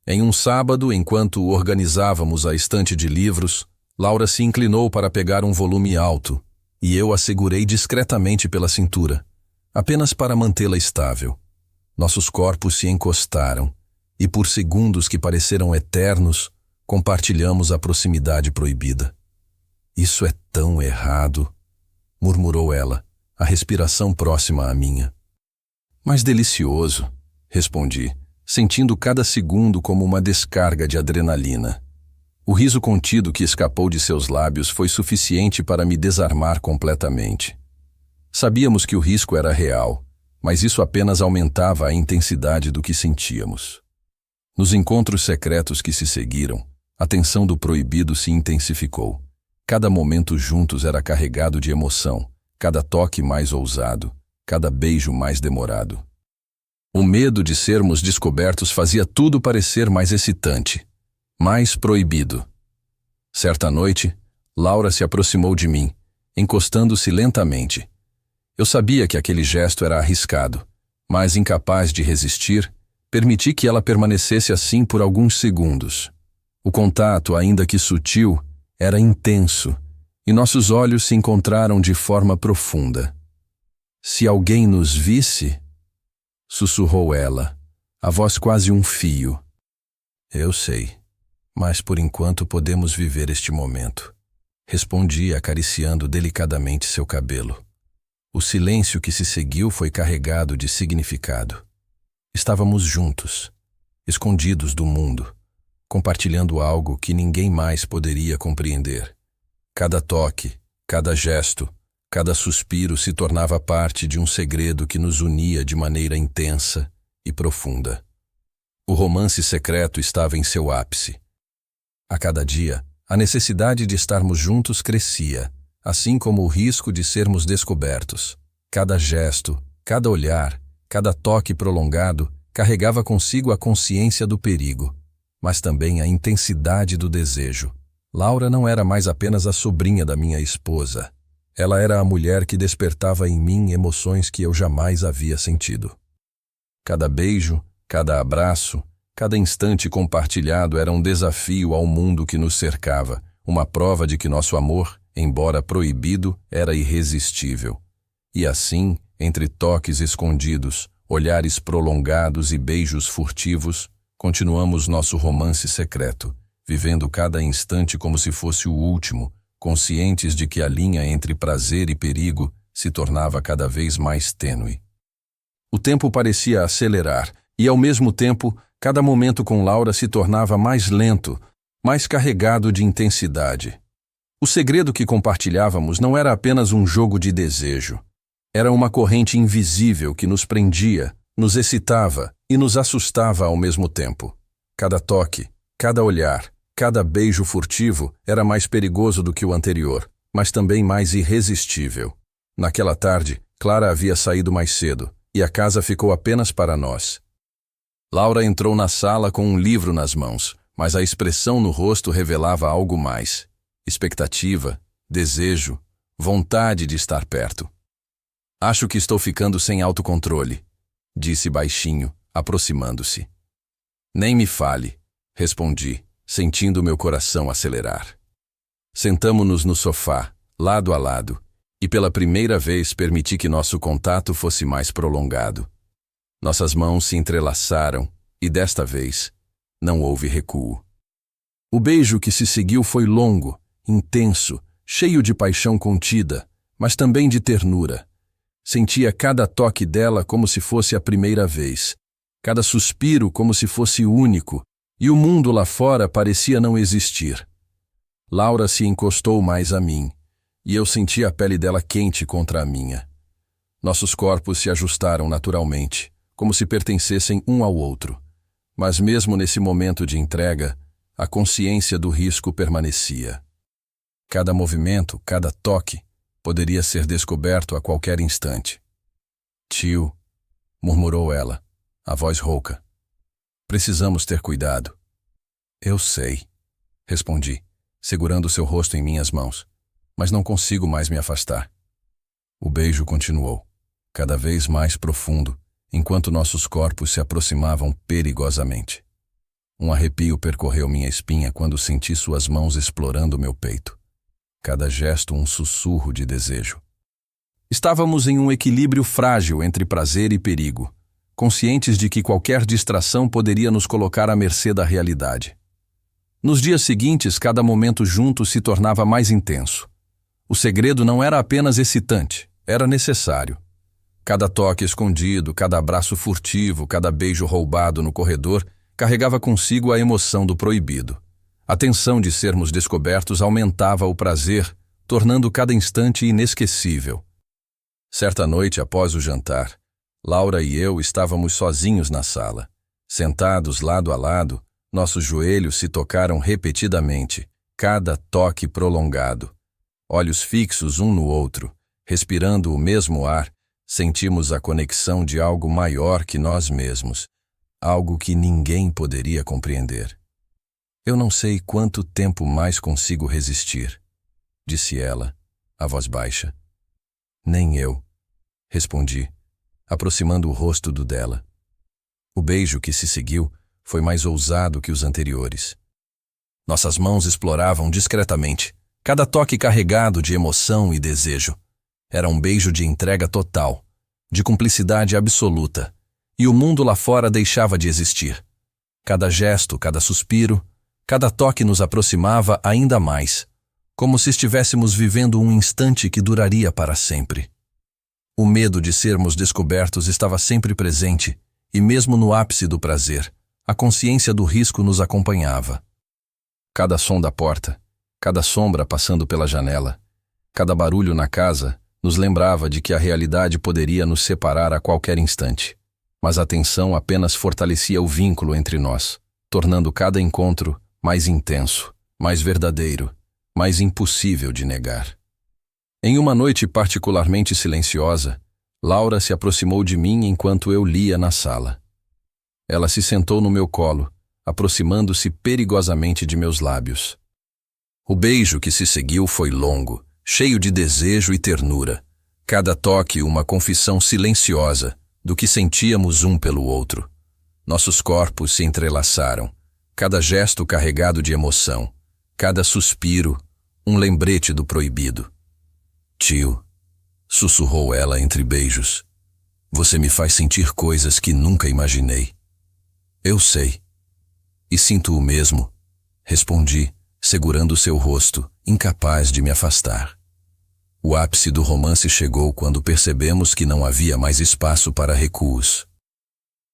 Em um sábado, enquanto organizávamos a estante de livros, Laura se inclinou para pegar um volume alto, e eu a segurei discretamente pela cintura, apenas para mantê-la estável. Nossos corpos se encostaram, e por segundos que pareceram eternos, compartilhamos a proximidade proibida. Isso é tão errado, murmurou ela, a respiração próxima à minha. Mas delicioso, respondi, sentindo cada segundo como uma descarga de adrenalina. O riso contido que escapou de seus lábios foi suficiente para me desarmar completamente. Sabíamos que o risco era real, mas isso apenas aumentava a intensidade do que sentíamos. Nos encontros secretos que se seguiram, a tensão do proibido se intensificou. Cada momento juntos era carregado de emoção, cada toque mais ousado, cada beijo mais demorado. O medo de sermos descobertos fazia tudo parecer mais excitante, mais proibido. Certa noite, Laura se aproximou de mim, encostando-se lentamente. Eu sabia que aquele gesto era arriscado, mas incapaz de resistir, permiti que ela permanecesse assim por alguns segundos. O contato, ainda que sutil, era intenso, e nossos olhos se encontraram de forma profunda. Se alguém nos visse, sussurrou ela, a voz quase um fio. Eu sei, mas por enquanto podemos viver este momento, respondi, acariciando delicadamente seu cabelo. O silêncio que se seguiu foi carregado de significado. Estávamos juntos, escondidos do mundo, compartilhando algo que ninguém mais poderia compreender. Cada toque, cada gesto, cada suspiro se tornava parte de um segredo que nos unia de maneira intensa e profunda. O romance secreto estava em seu ápice. A cada dia, a necessidade de estarmos juntos crescia, assim como o risco de sermos descobertos. Cada gesto, cada olhar, cada toque prolongado carregava consigo a consciência do perigo, mas também a intensidade do desejo. Laura não era mais apenas a sobrinha da minha esposa. Ela era a mulher que despertava em mim emoções que eu jamais havia sentido. Cada beijo, cada abraço, cada instante compartilhado era um desafio ao mundo que nos cercava, uma prova de que nosso amor, embora proibido, era irresistível. E assim, entre toques escondidos, olhares prolongados e beijos furtivos, continuamos nosso romance secreto, vivendo cada instante como se fosse o último, conscientes de que a linha entre prazer e perigo se tornava cada vez mais tênue. O tempo parecia acelerar, e ao mesmo tempo, cada momento com Laura se tornava mais lento, mais carregado de intensidade. O segredo que compartilhávamos não era apenas um jogo de desejo. Era uma corrente invisível que nos prendia, nos excitava e nos assustava ao mesmo tempo. Cada toque, cada olhar, cada beijo furtivo era mais perigoso do que o anterior, mas também mais irresistível. Naquela tarde, Clara havia saído mais cedo, e a casa ficou apenas para nós. Laura entrou na sala com um livro nas mãos, mas a expressão no rosto revelava algo mais. Expectativa, desejo, vontade de estar perto. Acho que estou ficando sem autocontrole, disse baixinho, aproximando-se. Nem me fale, respondi, sentindo meu coração acelerar. Sentamo-nos no sofá, lado a lado, e pela primeira vez permiti que nosso contato fosse mais prolongado. Nossas mãos se entrelaçaram e, desta vez, não houve recuo. O beijo que se seguiu foi longo, intenso, cheio de paixão contida, mas também de ternura. Sentia cada toque dela como se fosse a primeira vez, cada suspiro como se fosse único, e o mundo lá fora parecia não existir. Laura se encostou mais a mim, e eu senti a pele dela quente contra a minha. Nossos corpos se ajustaram naturalmente, como se pertencessem um ao outro. Mas mesmo nesse momento de entrega, a consciência do risco permanecia. Cada movimento, cada toque, poderia ser descoberto a qualquer instante. Tio, murmurou ela, a voz rouca. Precisamos ter cuidado. Eu sei, respondi, segurando seu rosto em minhas mãos, mas não consigo mais me afastar. O beijo continuou, cada vez mais profundo, enquanto nossos corpos se aproximavam perigosamente. Um arrepio percorreu minha espinha quando senti suas mãos explorando meu peito. Cada gesto um sussurro de desejo. Estávamos em um equilíbrio frágil entre prazer e perigo, conscientes de que qualquer distração poderia nos colocar à mercê da realidade. Nos dias seguintes, cada momento juntos se tornava mais intenso. O segredo não era apenas excitante, era necessário. Cada toque escondido, cada abraço furtivo, cada beijo roubado no corredor carregava consigo a emoção do proibido. A tensão de sermos descobertos aumentava o prazer, tornando cada instante inesquecível. Certa noite, após o jantar, Laura e eu estávamos sozinhos na sala. Sentados lado a lado, nossos joelhos se tocaram repetidamente, cada toque prolongado. Olhos fixos um no outro, respirando o mesmo ar, sentimos a conexão de algo maior que nós mesmos, algo que ninguém poderia compreender. Eu não sei quanto tempo mais consigo resistir, disse ela, a voz baixa. Nem eu, respondi, aproximando o rosto do dela. O beijo que se seguiu foi mais ousado que os anteriores. Nossas mãos exploravam discretamente, cada toque carregado de emoção e desejo. Era um beijo de entrega total, de cumplicidade absoluta, e o mundo lá fora deixava de existir. Cada gesto, cada suspiro, cada toque nos aproximava ainda mais, como se estivéssemos vivendo um instante que duraria para sempre. O medo de sermos descobertos estava sempre presente, e mesmo no ápice do prazer, a consciência do risco nos acompanhava. Cada som da porta, cada sombra passando pela janela, cada barulho na casa nos lembrava de que a realidade poderia nos separar a qualquer instante. Mas a tensão apenas fortalecia o vínculo entre nós, tornando cada encontro mais intenso, mais verdadeiro, mais impossível de negar. Em uma noite particularmente silenciosa, Laura se aproximou de mim enquanto eu lia na sala. Ela se sentou no meu colo, aproximando-se perigosamente de meus lábios. O beijo que se seguiu foi longo, cheio de desejo e ternura. Cada toque uma confissão silenciosa do que sentíamos um pelo outro. Nossos corpos se entrelaçaram, cada gesto carregado de emoção, cada suspiro, um lembrete do proibido. Tio, sussurrou ela entre beijos, você me faz sentir coisas que nunca imaginei. Eu sei. E sinto o mesmo, respondi, segurando seu rosto, incapaz de me afastar. O ápice do romance chegou quando percebemos que não havia mais espaço para recuos.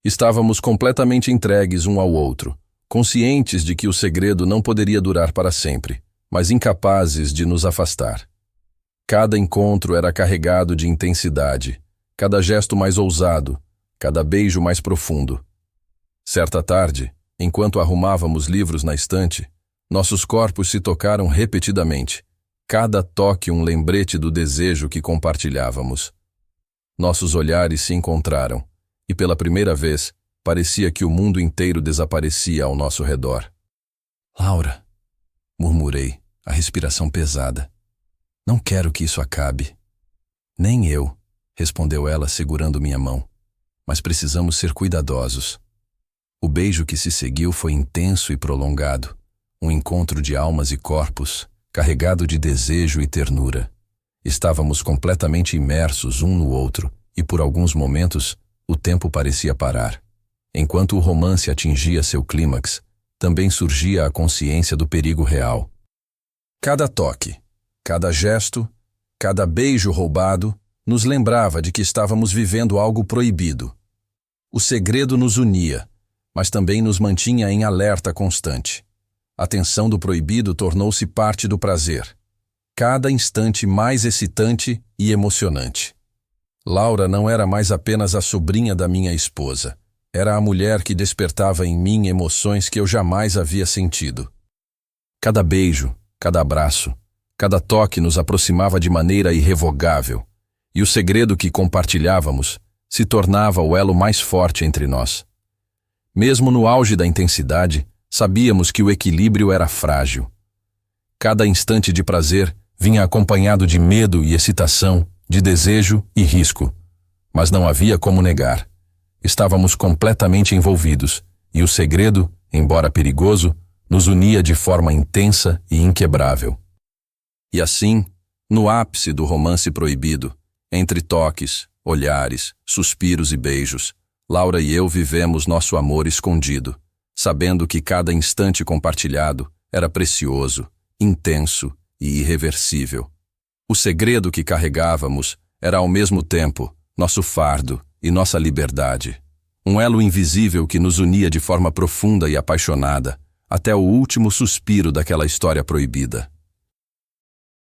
Estávamos completamente entregues um ao outro, conscientes de que o segredo não poderia durar para sempre, mas incapazes de nos afastar. Cada encontro era carregado de intensidade, cada gesto mais ousado, cada beijo mais profundo. Certa tarde, enquanto arrumávamos livros na estante, nossos corpos se tocaram repetidamente, cada toque um lembrete do desejo que compartilhávamos. Nossos olhares se encontraram, e pela primeira vez, parecia que o mundo inteiro desaparecia ao nosso redor. Laura, murmurei, a respiração pesada. Não quero que isso acabe. Nem eu, respondeu ela segurando minha mão. Mas precisamos ser cuidadosos. O beijo que se seguiu foi intenso e prolongado, um encontro de almas e corpos, carregado de desejo e ternura. Estávamos completamente imersos um no outro e por alguns momentos o tempo parecia parar. Enquanto o romance atingia seu clímax, também surgia a consciência do perigo real. Cada toque, cada gesto, cada beijo roubado nos lembrava de que estávamos vivendo algo proibido. O segredo nos unia, mas também nos mantinha em alerta constante. A tensão do proibido tornou-se parte do prazer. Cada instante mais excitante e emocionante. Laura não era mais apenas a sobrinha da minha esposa. Era a mulher que despertava em mim emoções que eu jamais havia sentido. Cada beijo, cada abraço, cada toque nos aproximava de maneira irrevogável, e o segredo que compartilhávamos se tornava o elo mais forte entre nós. Mesmo no auge da intensidade, sabíamos que o equilíbrio era frágil. Cada instante de prazer vinha acompanhado de medo e excitação, de desejo e risco. Mas não havia como negar. Estávamos completamente envolvidos, e o segredo, embora perigoso, nos unia de forma intensa e inquebrável. E assim, no ápice do romance proibido, entre toques, olhares, suspiros e beijos, Laura e eu vivemos nosso amor escondido, sabendo que cada instante compartilhado era precioso, intenso e irreversível. O segredo que carregávamos era ao mesmo tempo nosso fardo e nossa liberdade, um elo invisível que nos unia de forma profunda e apaixonada, até o último suspiro daquela história proibida.